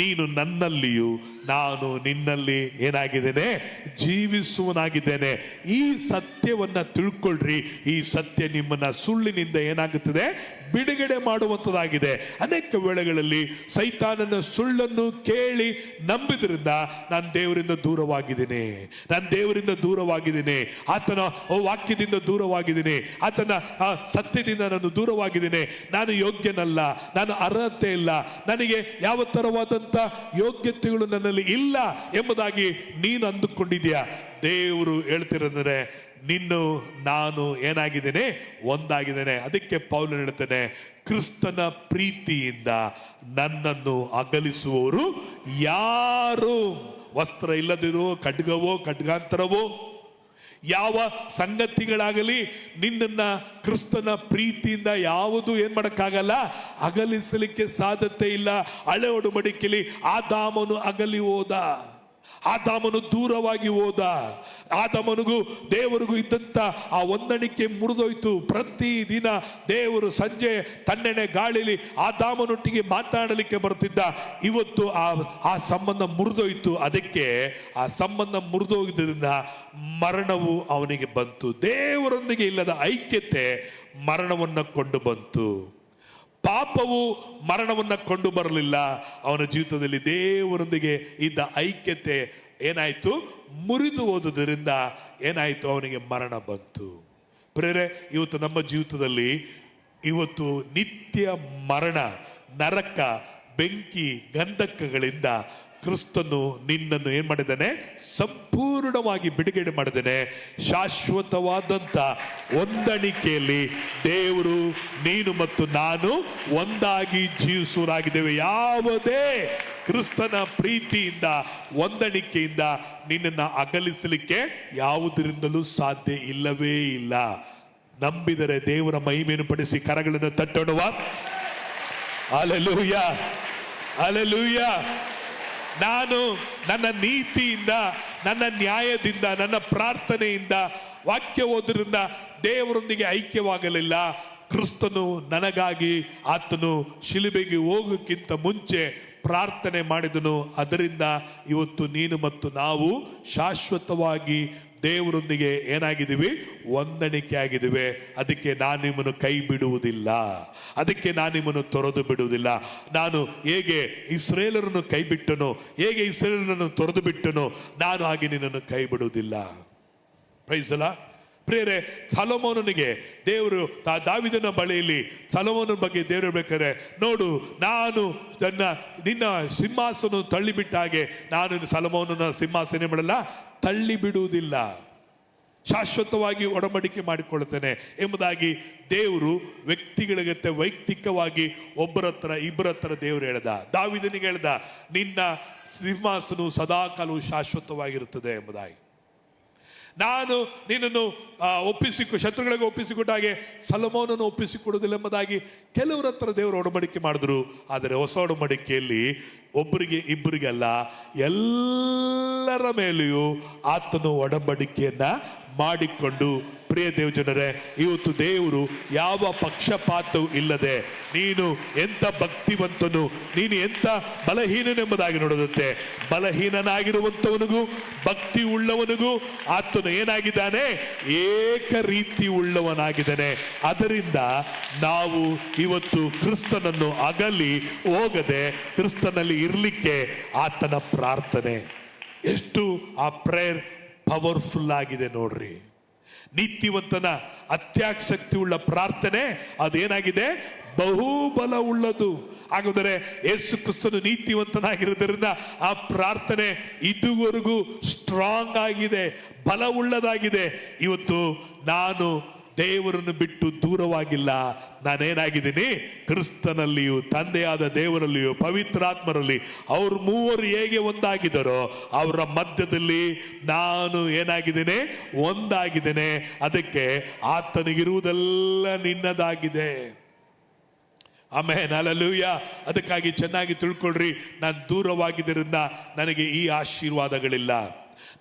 Speaker 1: ನೀನು ನನ್ನಲ್ಲಿಯೂ ನಾನು ನಿನ್ನಲ್ಲಿ ಏನಾಗಿದ್ದೇನೆ, ಜೀವಿಸುವನಾಗಿದ್ದೇನೆ. ಈ ಸತ್ಯವನ್ನ ತಿಳ್ಕೊಳ್ರಿ. ಈ ಸತ್ಯ ನಿಮ್ಮನ್ನ ಸುಳ್ಳಿನಿಂದ ಏನಾಗುತ್ತದೆ, ಬಿಡುಗಡೆ ಮಾಡುವಂಥದ್ದಾಗಿದೆ. ಅನೇಕ ವೇಳೆಗಳಲ್ಲಿ ಸೈತಾನನ ಸುಳ್ಳನ್ನು ಕೇಳಿ ನಂಬಿದ್ರಿಂದ ನಾನು ದೇವರಿಂದ ದೂರವಾಗಿದ್ದೀನಿ, ನಾನು ದೇವರಿಂದ ದೂರವಾಗಿದ್ದೀನಿ, ಆತನ ವಾಕ್ಯದಿಂದ ದೂರವಾಗಿದ್ದೀನಿ, ಆತನ ಸತ್ಯದಿಂದ ನಾನು ದೂರವಾಗಿದ್ದೀನಿ, ನಾನು ಯೋಗ್ಯನಲ್ಲ, ನಾನು ಅರ್ಹತೆ ಇಲ್ಲ, ನನಗೆ ಯಾವ ತರವಾದಂಥ ಯೋಗ್ಯತೆಗಳು ನನ್ನಲ್ಲಿ ಇಲ್ಲ ಎಂಬುದಾಗಿ ನೀನು ಅಂದುಕೊಂಡಿದ್ಯಾ. ದೇವರು ಹೇಳ್ತಿರಂದ್ರೆ ನಿನ್ನು ನಾನು ಏನಾಗಿದ್ದೇನೆ, ಒಂದಾಗಿದ್ದೇನೆ. ಅದಕ್ಕೆ ಪೌಲನು ಹೇಳ್ತಾನೆ, ಕ್ರಿಸ್ತನ ಪ್ರೀತಿಯಿಂದ ನನ್ನನ್ನು ಅಗಲಿಸುವವರು ಯಾರು? ವಸ್ತ್ರ ಇಲ್ಲದಿರೋ, ಖಡ್ಗವೋ ಖಡ್ಗಾಂತರವೋ, ಯಾವ ಸಂಗತಿಗಳಾಗಲಿ ನಿನ್ನನ್ನ ಕ್ರಿಸ್ತನ ಪ್ರೀತಿಯಿಂದ ಯಾವುದು ಏನ್ ಮಾಡಕ್ಕಾಗಲ್ಲ, ಅಗಲಿಸಲಿಕ್ಕೆ ಸಾಧ್ಯತೆ ಇಲ್ಲ. ಹಳೆ ಒಡಂಬಡಿಕೆಯಲ್ಲಿ ಆದಾಮನು ಅಗಲಿ ಹೋದ, ಆದಾಮನು ದೂರವಾಗಿ ಹೋದ. ಆದಾಮನಿಗೂ ದೇವರಿಗೂ ಇದ್ದಂತ ಆ ಹೊಂದಾಣಿಕೆ ಮುರಿದೋಯ್ತು. ಪ್ರತಿ ದಿನ ದೇವರು ಸಂಜೆ ತಣ್ಣನೆ ಗಾಳಿಲಿ ಆದಾಮನೊಟ್ಟಿಗೆ ಮಾತನಾಡಲಿಕ್ಕೆ ಬರ್ತಿದ್ದ. ಇವತ್ತು ಆ ಸಂಬಂಧ ಮುರಿದೋಯ್ತು. ಅದಕ್ಕೆ ಆ ಸಂಬಂಧ ಮುರಿದೋಗಿದ್ದರಿಂದ ಮರಣವು ಅವನಿಗೆ ಬಂತು. ದೇವರೊಂದಿಗೆ ಇಲ್ಲದ ಐಕ್ಯತೆ ಮರಣವನ್ನು ಕೊಂಡು ಬಂತು. ಪಾಪವು ಮರಣವನ್ನು ಕೊಂಡು ಬರಲಿಲ್ಲ. ಅವನ ಜೀವಿತದಲ್ಲಿ ದೇವರೊಂದಿಗೆ ಇದ್ದ ಐಕ್ಯತೆ ಏನಾಯ್ತು? ಮುರಿದು ಹೋದುದರಿಂದ ಏನಾಯ್ತು? ಅವನಿಗೆ ಮರಣ ಬಂತು. ಪ್ರೇರೆ, ಇವತ್ತು ನಮ್ಮ ಜೀವಿತದಲ್ಲಿ ಇವತ್ತು ನಿತ್ಯ ಮರಣ, ನರಕ, ಬೆಂಕಿ, ಗಂಧಕಗಳಿಂದ ಕ್ರಿಸ್ತನು ನಿನ್ನನ್ನು ಏನ್ ಮಾಡಿದ್ದಾನೆ? ಸಂಪೂರ್ಣವಾಗಿ ಬಿಡುಗಡೆ ಮಾಡಿದ್ದಾನೆ. ಶಾಶ್ವತವಾದಂತ ಹೊಂದಾಣಿಕೆಯಲ್ಲಿ ದೇವರು, ನೀನು ಮತ್ತು ನಾನು ಒಂದಾಗಿ ಜೀವಿಸುವರಾಗಿದ್ದೇವೆ. ಯಾವುದೇ ಕ್ರಿಸ್ತನ ಪ್ರೀತಿಯಿಂದ, ಹೊಂದಾಣಿಕೆಯಿಂದ ನಿನ್ನನ್ನು ಅಗಲಿಸಲಿಕ್ಕೆ ಯಾವುದರಿಂದಲೂ ಸಾಧ್ಯ ಇಲ್ಲವೇ ಇಲ್ಲ. ನಂಬಿದರೆ ದೇವರ ಮಹಿಮೆಯನ್ನು ಪಡಿಸಿ ಕರಗಳನ್ನು ತಟ್ಟೋಣವ. Hallelujah, hallelujah. ನಾನು ನನ್ನ ನೀತಿಯಿಂದ, ನನ್ನ ನ್ಯಾಯದಿಂದ, ನನ್ನ ಪ್ರಾರ್ಥನೆಯಿಂದ, ವಾಕ್ಯ ಓದೋದ್ರಿಂದ ದೇವರೊಂದಿಗೆ ಐಕ್ಯವಾಗಲಿಲ್ಲ. ಕ್ರಿಸ್ತನು ನನಗಾಗಿ ಆತನು ಶಿಲುಬೆಗೆ ಹೋಗೋಕ್ಕಿಂತ ಮುಂಚೆ ಪ್ರಾರ್ಥನೆ ಮಾಡಿದನು. ಅದರಿಂದ ಇವತ್ತು ನೀನು ಮತ್ತು ನಾವು ಶಾಶ್ವತವಾಗಿ ದೇವರೊಂದಿಗೆ ಏನಾಗಿದ್ದೀವಿ? ಹೊಂದಾಣಿಕೆ ಆಗಿದ್ದೀವಿ. ಅದಕ್ಕೆ ನಾನು ನಿಮ್ಮನ್ನು ಕೈ ಬಿಡುವುದಿಲ್ಲ, ಅದಕ್ಕೆ ನಾನು ನಿಮ್ಮನ್ನು ತೊರೆದು ಬಿಡುವುದಿಲ್ಲ. ನಾನು ಹೇಗೆ ಇಸ್ರೇಲರನ್ನು ಕೈ ಬಿಟ್ಟನೋ, ಹೇಗೆ ಇಸ್ರೇಲರನ್ನು ತೊರೆದು ಬಿಟ್ಟನೋ, ನಾನು ಹಾಗೆ ನಿನ್ನನ್ನು ಕೈ ಬಿಡುವುದಿಲ್ಲ. Praise the lord. ಪ್ರಿಯರೇ, ಸೊಲೊಮೋನನಿಗೆ ದೇವರು ದಾವೀದನ ಬಳಿಯಲ್ಲಿ ಸೊಲೊಮೋನನ ಬಗ್ಗೆ ದೇವರು ಹೇಳ್ಬೇಕಾದ್ರೆ, ನೋಡು, ನಾನು ನಿನ್ನ ಸಿಂಹಾಸನ ತಳ್ಳಿಬಿಟ್ಟ ಹಾಗೆ ನಾನು ಸೊಲೊಮೋನನ ಸಿಂಹಾಸನ ಮಾಡಲ್ಲ, ತಳ್ಳಿ ಬಿಡುವುದಿಲ್ಲ, ಶಾಶ್ವತವಾಗಿ ಒಡಂಬಡಿಕೆ ಮಾಡಿಕೊಳ್ಳುತ್ತೇನೆ ಎಂಬುದಾಗಿ ದೇವರು ವ್ಯಕ್ತಿಗಳಿಗತ್ತೆ ವೈಯಕ್ತಿಕವಾಗಿ ಒಬ್ಬರ ಹತ್ರ ಇಬ್ಬರ ಹತ್ರ ದೇವರು ಹೇಳ್ದ. ದಾವೀದನಿಗೆ ಹೇಳ್ದ, ನಿನ್ನ ಸಿಂಹಾಸನವು ಸದಾಕಾಲವು ಶಾಶ್ವತವಾಗಿರುತ್ತದೆ ಎಂಬುದಾಗಿ. ನಾನು ನಿನ್ನನ್ನು ಶತ್ರುಗಳಿಗೆ ಒಪ್ಪಿಸಿಕೊಟ್ಟ ಹಾಗೆ ಸೊಲೊಮೋನನ್ನು ಒಪ್ಪಿಸಿಕೊಡುವುದಿಲ್ಲ ಎಂಬುದಾಗಿ ಕೆಲವರ ಹತ್ರ ದೇವರು ಒಡಂಬಡಿಕೆ ಮಾಡಿದ್ರು. ಆದರೆ ಹೊಸ ಒಡಂಬಡಿಕೆಯಲ್ಲಿ ಒಬ್ಬರಿಗೆ ಇಬ್ಬರಿಗೆ ಅಲ್ಲ, ಎಲ್ಲರ ಮೇಲೆಯೂ ಆತನು ಒಡಂಬಡಿಕೆಯನ್ನ ಮಾಡಿಕೊಂಡು, ಪ್ರಿಯ ದೇವಜನರೇ, ಇವತ್ತು ದೇವರು ಯಾವ ಪಕ್ಷಪಾತವೂ ಇಲ್ಲದೆ ನೀನು ಎಂಥ ಭಕ್ತಿವಂತನು, ನೀನು ಎಂಥ ಬಲಹೀನನೆಂಬುದಾಗಿ ನೋಡುತ್ತೆ. ಬಲಹೀನನಾಗಿರುವಂಥವನಿಗೂ ಭಕ್ತಿ ಉಳ್ಳವನಿಗೂ ಆತನು ಏನಾಗಿದ್ದಾನೆ? ಏಕ ರೀತಿ ಉಳ್ಳವನಾಗಿದ್ದಾನೆ. ಅದರಿಂದ ನಾವು ಇವತ್ತು ಕ್ರಿಸ್ತನನ್ನು ಅಗಲಿ ಹೋಗದೆ ಕ್ರಿಸ್ತನಲ್ಲಿ ಇರಲಿಕ್ಕೆ ಆತನ ಪ್ರಾರ್ಥನೆ ಎಷ್ಟು ಆ ಪ್ರೇಯರ್ ಪವರ್ಫುಲ್ ಆಗಿದೆ ನೋಡ್ರಿ. ನೀತಿವಂತನ ಅತ್ಯಾಸಕ್ತಿ ಉಳ್ಳ ಪ್ರಾರ್ಥನೆ ಅದೇನಾಗಿದೆ? ಬಹುಬಲ ಉಳ್ಳದು. ಹಾಗಾದರೆ ಯೇಸು ಕ್ರಿಸ್ತನು ನೀತಿವಂತನಾಗಿರುವುದರಿಂದ ಆ ಪ್ರಾರ್ಥನೆ ಇದುವರೆಗೂ ಸ್ಟ್ರಾಂಗ್ ಆಗಿದೆ, ಬಲವುಳ್ಳದಾಗಿದೆ. ಇವತ್ತು ನಾನು ದೇವರನ್ನು ಬಿಟ್ಟು ದೂರವಾಗಿಲ್ಲ. ನಾನೇನಾಗಿದ್ದೀನಿ? ಕ್ರಿಸ್ತನಲ್ಲಿಯೂ, ತಂದೆಯಾದ ದೇವರಲ್ಲಿಯೂ, ಪವಿತ್ರಾತ್ಮರಲ್ಲಿ ಅವರು ಮೂವರು ಹೇಗೆ ಒಂದಾಗಿದ್ದಾರೋ ಅವರ ಮಧ್ಯದಲ್ಲಿ ನಾನು ಏನಾಗಿದ್ದೇನೆ? ಒಂದಾಗಿದ್ದೇನೆ. ಅದಕ್ಕೆ ಆತನಿಗಿರುವುದೆಲ್ಲ ನಿನ್ನದಾಗಿದೆ. Amen, hallelujah. ಅದಕ್ಕಾಗಿ ಚೆನ್ನಾಗಿ ತಿಳ್ಕೊಳ್ರಿ, ನಾನು ದೂರವಾಗಿದ್ದರಿಂದ ನನಗೆ ಈ ಆಶೀರ್ವಾದಗಳಿಲ್ಲ,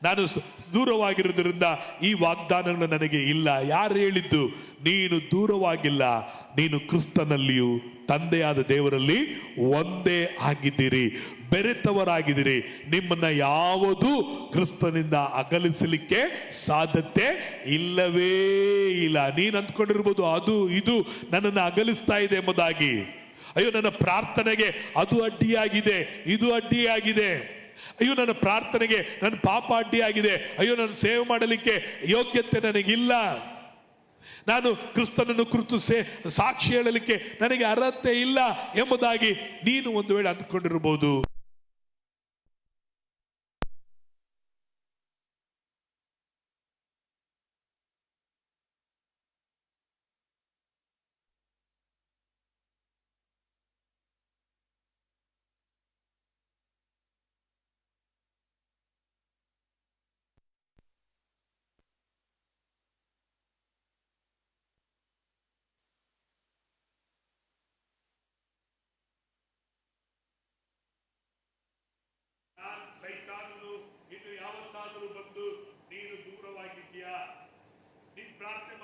Speaker 1: ನಾನು ದೂರವಾಗಿರುವುದರಿಂದ ಈ ವಾಗ್ದಾನಗಳು ನನಗೆ ಇಲ್ಲ. ಯಾರು ಹೇಳಿದ್ದು? ನೀನು ದೂರವಾಗಿಲ್ಲ, ನೀನು ಕ್ರಿಸ್ತನಲ್ಲಿಯೂ ತಂದೆಯಾದ ದೇವರಲ್ಲಿ ಒಂದೇ ಆಗಿದ್ದೀರಿ, ಬೆರೆತವರಾಗಿದ್ದೀರಿ. ನಿಮ್ಮನ್ನ ಯಾವುದೂ ಕ್ರಿಸ್ತನಿಂದ ಅಗಲಿಸಲಿಕ್ಕೆ ಸಾಧ್ಯತೆ ಇಲ್ಲವೇ ಇಲ್ಲ. ನೀನು ಅಂದ್ಕೊಂಡಿರ್ಬೋದು ಅದು ಇದು ನನ್ನನ್ನು ಅಗಲಿಸ್ತಾ ಇದೆ ಎಂಬುದಾಗಿ. ಅಯ್ಯೋ, ನನ್ನ ಪ್ರಾರ್ಥನೆಗೆ ಅದು ಅಡ್ಡಿಯಾಗಿದೆ, ಇದು ಅಡ್ಡಿಯಾಗಿದೆ. ಅಯ್ಯೋ, ನನ್ನ ಪ್ರಾರ್ಥನೆಗೆ ನನ್ನ ಪಾಪ ಅಡ್ಡಿಯಾಗಿದೆ. ಅಯ್ಯೋ, ನಾನು ಸೇವೆ ಮಾಡಲಿಕ್ಕೆ ಯೋಗ್ಯತೆ ನನಗಿಲ್ಲ. ನಾನು ಕ್ರಿಸ್ತನನ್ನು ಕುರಿತು ಸಾಕ್ಷಿ ಹೇಳಲಿಕ್ಕೆ ನನಗೆ ಅರ್ಹತೆ ಇಲ್ಲ ಎಂಬುದಾಗಿ ನೀನು ಒಂದು ವೇಳೆ ಅಂದ್ಕೊಂಡಿರಬಹುದು.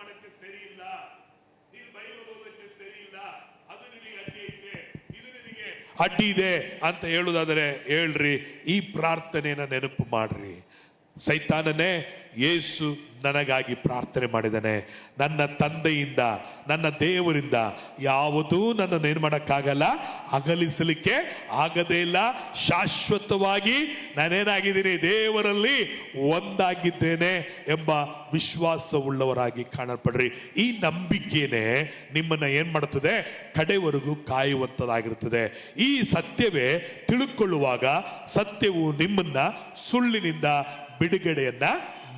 Speaker 1: ಮಾಡಕ್ಕೆ ಸರಿ ಇಲ್ಲ, ನೀನು ಬೈಬಲ್ ಓದಕ್ಕೆ ಸರಿ ಇಲ್ಲ, ಅದು ನಿನಗೆ ಅಡ್ಡಿ ಐತೆ, ಇದು ನಿನಗೆ ಅಡ್ಡಿ ಇದೆ ಅಂತ ಹೇಳುವುದಾದರೆ ಹೇಳ್ರಿ, ಈ ಪ್ರಾರ್ಥನೆಯನ್ನ ನೆನಪು ಮಾಡ್ರಿ. ಸೈತಾನನೇ, ಯೇಸು ನನಗಾಗಿ ಪ್ರಾರ್ಥನೆ ಮಾಡಿದ್ದಾನೆ. ನನ್ನ ತಂದೆಯಿಂದ, ನನ್ನ ದೇವರಿಂದ ಯಾವುದೂ ನನ್ನನ್ನು ಏನು ಮಾಡೋಕ್ಕಾಗಲ್ಲ, ಅಗಲಿಸಲಿಕ್ಕೆ ಆಗದೇ ಇಲ್ಲ. ಶಾಶ್ವತವಾಗಿ ನಾನೇನಾಗಿದ್ದೀನಿ, ದೇವರಲ್ಲಿ ಒಂದಾಗಿದ್ದೇನೆ ಎಂಬ ವಿಶ್ವಾಸವುಳ್ಳವರಾಗಿ ಕಾಣಲ್ಪಡ್ರಿ. ಈ ನಂಬಿಕೆನೇ ನಿಮ್ಮನ್ನ ಏನ್ ಮಾಡುತ್ತದೆ, ಕಡೆವರೆಗೂ ಕಾಯುವಂತದಾಗಿರುತ್ತದೆ. ಈ ಸತ್ಯವೇ ತಿಳ್ಕೊಳ್ಳುವಾಗ ಸತ್ಯವು ನಿಮ್ಮನ್ನ ಸುಳ್ಳಿನಿಂದ ಬಿಡುಗಡೆಯನ್ನ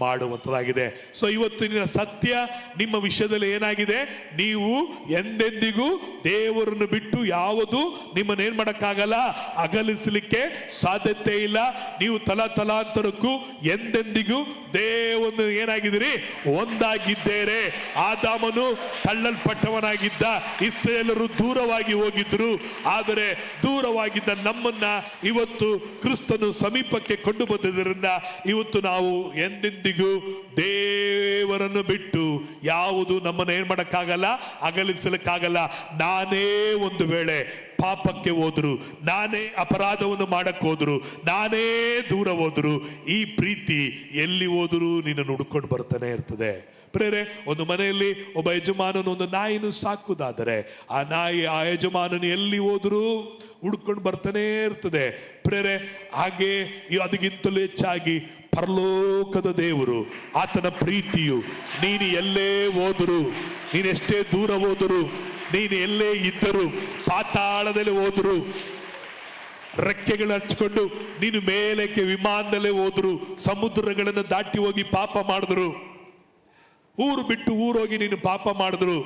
Speaker 1: ಮಾಡುವಂತದಾಗಿದೆ. ಸೊ ಇವತ್ತಿನ ಸತ್ಯ ನಿಮ್ಮ ವಿಷಯದಲ್ಲಿ ಏನಾಗಿದೆ, ನೀವು ಎಂದೆಂದಿಗೂ ದೇವರನ್ನು ಬಿಟ್ಟು ಯಾವುದು ನಿಮ್ಮನ್ನು ಏನ್ ಮಾಡಕ್ಕಾಗಲ್ಲ, ಅಗಲಿಸಲಿಕ್ಕೆ ಸಾಧ್ಯತೆ ಇಲ್ಲ. ನೀವು ತಲಾಂತರಕ್ಕೂ ಎಂದೆಂದಿಗೂ ದೇವರನ್ನು ಏನಾಗಿದ್ದೀರಿ, ಒಂದಾಗಿದ್ದೇರೆ. ಆದಾಮನು ತಳ್ಳಲ್ಪಟ್ಟವನಾಗಿದ್ದ, ಇಸ್ರಾಯೇಲರು ದೂರವಾಗಿ ಹೋಗಿದ್ರು. ಆದರೆ ದೂರವಾಗಿದ್ದ ನಮ್ಮನ್ನ ಇವತ್ತು ಕ್ರಿಸ್ತನು ಸಮೀಪಕ್ಕೆ ಕೊಂಡು ಬಂದಿದ್ದರಿಂದ ಇವತ್ತು ನಾವು ಎಂದೆಂದಿಗೂ ದೇವರನ್ನು ಬಿಟ್ಟು ಯಾವುದು ನಮ್ಮನ್ನು ಏನ್ ಮಾಡಕ್ಕಾಗಲ್ಲ, ಅಗಲಿಸಲಿಕ್ಕಾಗಲ್ಲ. ನಾನೇ ಒಂದು ವೇಳೆ ಪಾಪಕ್ಕೆ ಹೋದ್ರು, ನಾನೇ ಅಪರಾಧವನ್ನು ಮಾಡಕ್ ಹೋದ್ರು, ನಾನೇ ದೂರ ಹೋದ್ರು, ಈ ಪ್ರೀತಿ ಎಲ್ಲಿ ಹೋದ್ರು ನಿನ್ನನ್ನು ಹುಡ್ಕೊಂಡು ಬರ್ತಾನೆ ಇರ್ತದೆ. ಪ್ರೇರೆ, ಒಂದು ಮನೆಯಲ್ಲಿ ಒಬ್ಬ ಯಜಮಾನನು ಒಂದು ನಾಯಿನ ಸಾಕುದಾದರೆ ಆ ನಾಯಿ ಆ ಯಜಮಾನನು ಎಲ್ಲಿ ಹೋದ್ರು ಹುಡ್ಕೊಂಡು ಬರ್ತಾನೆ ಇರ್ತದೆ. ಪ್ರೇರೆ, ಹಾಗೆ ಅದಕ್ಕಿಂತಲೂ ಹೆಚ್ಚಾಗಿ ಪರಲೋಕದ ದೇವರು, ಆತನ ಪ್ರೀತಿಯು ನೀನು ಎಲ್ಲೇ ಹೋದರು, ನೀನೆಷ್ಟೇ ದೂರ ಹೋದರು, ನೀನು ಎಲ್ಲೇ ಇದ್ದರು, ಪಾತಾಳದಲ್ಲಿ ಹೋದರು, ರೆಕ್ಕೆಗಳು ಹಚ್ಕೊಂಡು ನೀನು ಮೇಲಕ್ಕೆ ವಿಮಾನದಲ್ಲೇ ಹೋದ್ರು, ಸಮುದ್ರಗಳನ್ನು ದಾಟಿ ಹೋಗಿ ಪಾಪ ಮಾಡಿದ್ರು, ಊರು ಬಿಟ್ಟು ಊರೋಗಿ ನೀನು ಪಾಪ ಮಾಡಿದ್ರು,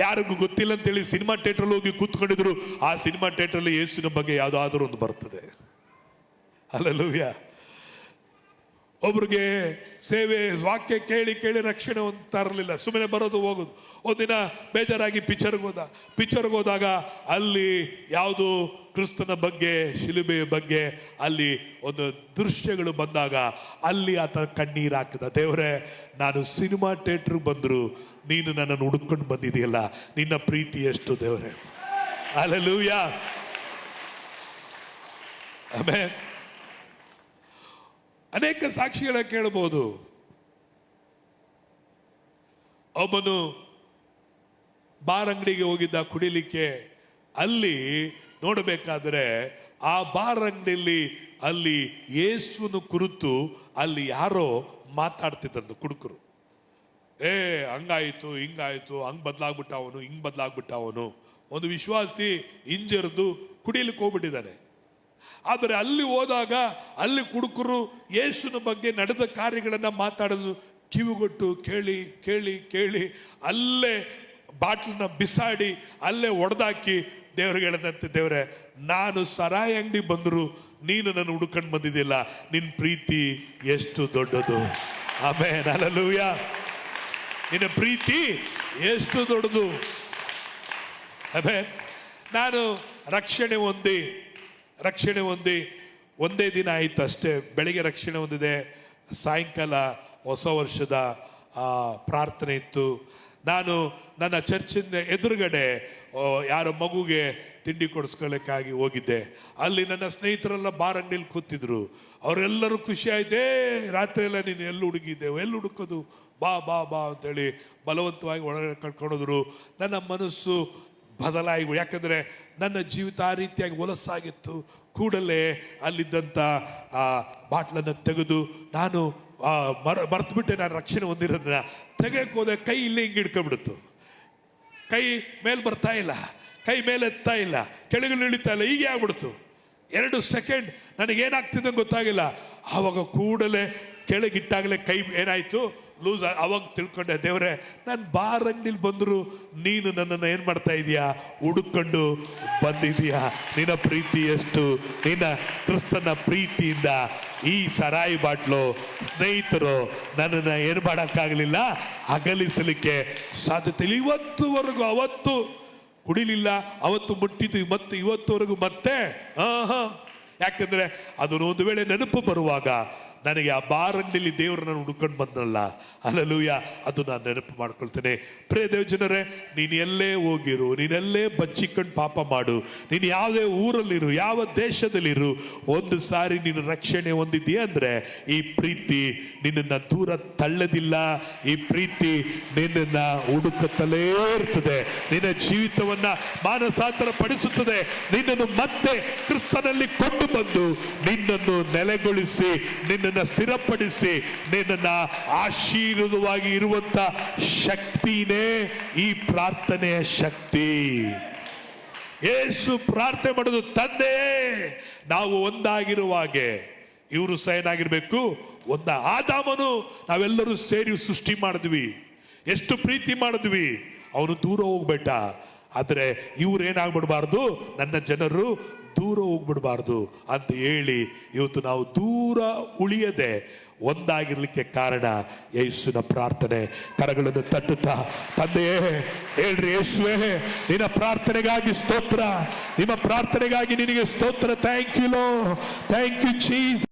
Speaker 1: ಯಾರಿಗೂ ಗೊತ್ತಿಲ್ಲ ಅಂತೇಳಿ ಸಿನಿಮಾ ಥಿಯೇಟರ್ ಹೋಗಿ ಕೂತ್ಕೊಂಡಿದ್ರು, ಆ ಸಿನಿಮಾ ಥಿಯೇಟರ್ ಯೇಸುವಿನ ಬಗ್ಗೆ ಯಾವುದಾದ್ರೂ ಒಂದು ಬರ್ತದೆ. ಹಲ್ಲೆಲೂಯಾ. ಒಬ್ರಿಗೆ ಸೇವೆ ವಾಕ್ಯ ಕೇಳಿ ಕೇಳಿ ರಕ್ಷಣೆ ಒಂದು ತರಲಿಲ್ಲ, ಸುಮ್ಮನೆ ಬರೋದು ಹೋಗೋದು. ಒಂದಿನ ಬೇಜಾರಾಗಿ ಪಿಕ್ಚರ್ಗೆ ಹೋದಾಗ ಅಲ್ಲಿ ಯಾವುದು ಕ್ರಿಸ್ತನ ಬಗ್ಗೆ, ಶಿಲುಬೆಯ ಬಗ್ಗೆ ಅಲ್ಲಿ ಒಂದು ದೃಶ್ಯಗಳು ಬಂದಾಗ ಅಲ್ಲಿ ಆತ ಕಣ್ಣೀರು ಹಾಕಿದ. ದೇವರೇ, ನಾನು ಸಿನಿಮಾ ಥಿಯೇಟರ್ಗೆ ಬಂದ್ರು ನೀನು ನನ್ನನ್ನು ಹುಡುಕೊಂಡು ಬಂದಿದೆಯಲ್ಲ, ನಿನ್ನ ಪ್ರೀತಿ ಎಷ್ಟು ದೇವರೇ. ಹಲ್ಲೆಲೂಯಾ. ಆಮೆನ್. ಅನೇಕ ಸಾಕ್ಷಿಗಳ ಕೇಳಬಹುದು. ಒಬ್ಬನು ಬಾರ್ ಅಂಗಡಿಗೆ ಹೋಗಿದ್ದ ಕುಡಿಲಿಕ್ಕೆ. ಅಲ್ಲಿ ನೋಡಬೇಕಾದ್ರೆ ಆ ಬಾರ್ ಅಂಗಡಿಯಲ್ಲಿ ಅಲ್ಲಿ ಯೇಸುವನ್ನು ಕುರಿತು ಅಲ್ಲಿ ಯಾರೋ ಮಾತಾಡ್ತಿದ್ದಂತ ಕುಡುಕರು. ಹಂಗಾಯ್ತು, ಹಿಂಗಾಯ್ತು, ಹಂಗ್ ಬದಲಾಗ್ಬಿಟ್ಟ ಅವನು, ಹಿಂಗ್ ಬದಲಾಗ್ಬಿಟ್ಟ ಅವನು. ಒಂದು ವಿಶ್ವಾಸಿ ಹಿಂಜರಿದು ಕುಡಿಲಿಕ್ಕೆ ಹೋಗ್ಬಿಟ್ಟಿದ್ದಾನೆ. ಆದರೆ ಅಲ್ಲಿ ಹೋದಾಗ ಅಲ್ಲಿ ಕುಡುಕರು ಯೇಸುವಿನ ಬಗ್ಗೆ ನಡೆದ ಕಾರ್ಯಗಳನ್ನ ಮಾತಾಡೋದು ಕಿವಿಗೊಟ್ಟು ಕೇಳಿ ಕೇಳಿ ಕೇಳಿ ಅಲ್ಲೇ ಬಾಟ್ಲನ್ನ ಬಿಸಾಡಿ ಅಲ್ಲೇ ಒಡೆದಾಕಿ ದೇವ್ರಿಗೆ ಹೇಳಿದಂತೆ, ದೇವ್ರೆ, ನಾನು ಸರಾಯಿ ಅಂಗಡಿ ಬಂದ್ರು ನೀನು ನನ್ನ ಹುಡುಕೊಂಡು ಬಂದಿದ್ದಿಲ್ಲ, ನಿನ್ನ ಪ್ರೀತಿ ಎಷ್ಟು ದೊಡ್ಡದು. ಆಮೆನ್. ಹಲ್ಲೆಲೂಯಾ. ನಿನ್ನ ಪ್ರೀತಿ ಎಷ್ಟು ದೊಡ್ಡದು. ಆಮೆನ್. ನಾನು ರಕ್ಷಣೆ ಹೊಂದಿ ಒಂದೇ ದಿನ ಆಯಿತು ಅಷ್ಟೇ. ಬೆಳಿಗ್ಗೆ ರಕ್ಷಣೆ ಹೊಂದಿದೆ, ಸಾಯಂಕಾಲ ಹೊಸ ವರ್ಷದ ಪ್ರಾರ್ಥನೆ ಇತ್ತು. ನಾನು ನನ್ನ ಚರ್ಚಿನ ಎದುರುಗಡೆ ಯಾರೋ ಮಗುಗೆ ತಿಂಡಿ ಕೊಡಿಸ್ಕೊಳ್ಳೋಕ್ಕಾಗಿ ಹೋಗಿದ್ದೆ. ಅಲ್ಲಿ ನನ್ನ ಸ್ನೇಹಿತರೆಲ್ಲ ಬಾರ್ ಅಂಗಡಿಯಲ್ಲಿ ಕೂತಿದ್ರು. ಅವರೆಲ್ಲರೂ ಖುಷಿ ಆಯ್ತೇ, ರಾತ್ರಿ ಎಲ್ಲ ನೀನು ಎಲ್ಲಿ ಹುಡುಗಿದ್ದೆವು, ಎಲ್ಲಿ ಹುಡುಕೋದು, ಬಾ ಬಾ ಬಾ ಅಂತೇಳಿ ಬಲವಂತವಾಗಿ ಒಳಗಡೆ ಕರ್ಕೊಂಡೋದ್ರು. ನನ್ನ ಮನಸ್ಸು ಬದಲಾಗಿ, ಯಾಕಂದರೆ ನನ್ನ ಜೀವಿತ ಆ ರೀತಿಯಾಗಿ ಹೊಲಸಾಗಿತ್ತು. ಕೂಡಲೇ ಅಲ್ಲಿದ್ದಂಥ ಆ ಬಾಟ್ಲನ್ನು ತೆಗೆದು ನಾನು ಮರೆತುಬಿಟ್ಟೆ. ನಾನು ರಕ್ಷಣೆ ಹೊಂದಿರೋದನ್ನ ತೆಗೆಯಕ್ಕೆ ಹೋದೆ, ಕೈ ಇಲ್ಲೇ ಹಿಂಗೆ ಹಿಡ್ಕೊಂಡ್ಬಿಡ್ತು. ಕೈ ಮೇಲೆ ಬರ್ತಾ ಇಲ್ಲ, ಕೈ ಮೇಲೆ ಎತ್ತಾ ಇಲ್ಲ, ಕೆಳಗೆ ಇಳಿತಾ ಇಲ್ಲ, ಹೀಗೆ ಆಗ್ಬಿಡ್ತು. 2 ಸೆಕೆಂಡ್ ನನಗೇನಾಗ್ತಿದೆ ಗೊತ್ತಾಗಿಲ್ಲ. ಆವಾಗ ಕೂಡಲೇ ಕೆಳಗಿಟ್ಟಾಗಲೇ ಕೈ ಏನಾಯ್ತು, ಲೂಸ್. ಅವಾಗ ತಿಳ್ಕೊಂಡೆ, ದೇವ್ರೆ, ನಾನು ಬಾರ್ ಅಂಗಡಿಲಿ ಬಂದ್ರು ನೀನು ನನ್ನನ್ನು ಏನ್ ಮಾಡ್ತಾ ಇದೀಯಾ, ಹುಡುಕೊಂಡು ಬಂದಿದೀಯಾ. ನಿನ್ನ ಪ್ರೀತಿ ಎಷ್ಟು. ನಿನ್ನ ಕ್ರಿಸ್ತನ ಪ್ರೀತಿಯಿಂದ ಈ ಸರಾಯಿ ಬಾಟ್ಲು ಸ್ನೇಹಿತರು ನನ್ನನ್ನು ಏನು ಮಾಡೋಕ್ಕಾಗಲಿಲ್ಲ, ಅಗಲಿಸಲಿಕ್ಕೆ ಸಾಧ್ಯತೆ ಇಲ್ಲ. ಇವತ್ತುವರೆಗೂ, ಅವತ್ತು ಕುಡಿಲಿಲ್ಲ, ಅವತ್ತು ಮುಟ್ಟಿದ್ದು, ಮತ್ತು ಇವತ್ತುವರೆಗೂ ಮತ್ತೆ ಯಾಕಂದ್ರೆ ಅದನ್ನು ಒಂದು ವೇಳೆ ನೆನಪು ಬರುವಾಗ ನನಗೆ ಆ ಬಾರಂಗಡಿಲಿ ದೇವರನ್ನ ಹುಡ್ಕೊಂಡು ಬಂದಲ್ಲ, ಹಲ್ಲೆಲೂಯ, ಅದು ನಾನು ನೆನಪು ಮಾಡ್ಕೊಳ್ತೇನೆ. ಪ್ರಿಯ ದೇವಜನರೇ, ನೀನು ಎಲ್ಲೇ ಹೋಗಿರು, ನೀನೆಲ್ಲೇ ಬಚ್ಚಿಕೊಂಡು ಪಾಪ ಮಾಡು, ನೀನು ಯಾವುದೇ ಊರಲ್ಲಿರು, ಯಾವ ದೇಶದಲ್ಲಿರು, ಒಂದು ಸಾರಿ ನೀನು ರಕ್ಷಣೆ ಹೊಂದಿದ್ದೀಯ ಅಂದ್ರೆ ಈ ಪ್ರೀತಿ ನಿನ್ನನ್ನು ದೂರ ತಳ್ಳದಿಲ್ಲ. ಈ ಪ್ರೀತಿ ನಿನ್ನನ್ನ ಹುಡುಕುತ್ತಲೇ ಇರ್ತದೆ, ನಿನ್ನ ಜೀವಿತವನ್ನ ಮಾನಸಾಂತರ ಪಡಿಸುತ್ತದೆ, ನಿನ್ನನ್ನು ಮತ್ತೆ ಕ್ರಿಸ್ತನಲ್ಲಿ ಕೊಂಡು ಬಂದು ನಿನ್ನನ್ನು ನೆಲೆಗೊಳಿಸಿ, ನಿನ್ನನ್ನು ಸ್ಥಿರಪಡಿಸಿ, ನಿನ್ನನ್ನ ಆಶೀರ್ವಾದವಾಗಿ ಇರುವಂತ ಶಕ್ತಿನೇ ಈ ಪ್ರಾರ್ಥನೆಯ ಶಕ್ತಿ. ಯೇಸು ಪ್ರಾರ್ಥನೆ ಮಾಡೋದು, ತಂದೆ ನಾವು ಒಂದಾಗಿರುವಾಗೆ ಇವರು ಸಹ ಏನಾಗಿರ್ಬೇಕು, ಆದಾಮನು ನಾವೆಲ್ಲರೂ ಸೇರಿ ಸೃಷ್ಟಿ ಮಾಡಿದ್ವಿ, ಎಷ್ಟು ಪ್ರೀತಿ ಮಾಡಿದ್ವಿ, ಅವನು ದೂರ ಹೋಗ್ಬೇಟ. ಆದ್ರೆ ಇವ್ರು ಏನಾಗ್ಬಿಡ್ಬಾರ್ದು, ನನ್ನ ಜನರು ದೂರ ಹೋಗ್ಬಿಡ್ಬಾರ್ದು ಅಂತ ಹೇಳಿ ಇವತ್ತು ನಾವು ದೂರ ಉಳಿಯದೆ ಒಂದಾಗಿರ್ಲಿಕ್ಕೆ ಕಾರಣ ಯೇಸುವಿನ ಪ್ರಾರ್ಥನೆ. ಕರಗಳನ್ನು ತಟ್ಟುತ್ತಾ, ತಂದೆಯೇ ಹೇಳ್ರಿ, ಯೇಸುವೇ ನಿನ್ನ ಪ್ರಾರ್ಥನೆಗಾಗಿ ಸ್ತೋತ್ರ, ನಿಮ್ಮ ಪ್ರಾರ್ಥನೆಗಾಗಿ ನಿನಗೆ ಸ್ತೋತ್ರ. ಥ್ಯಾಂಕ್ ಯು ಲೋ, ಥ್ಯಾಂಕ್ ಯು ಜೀಸಸ್.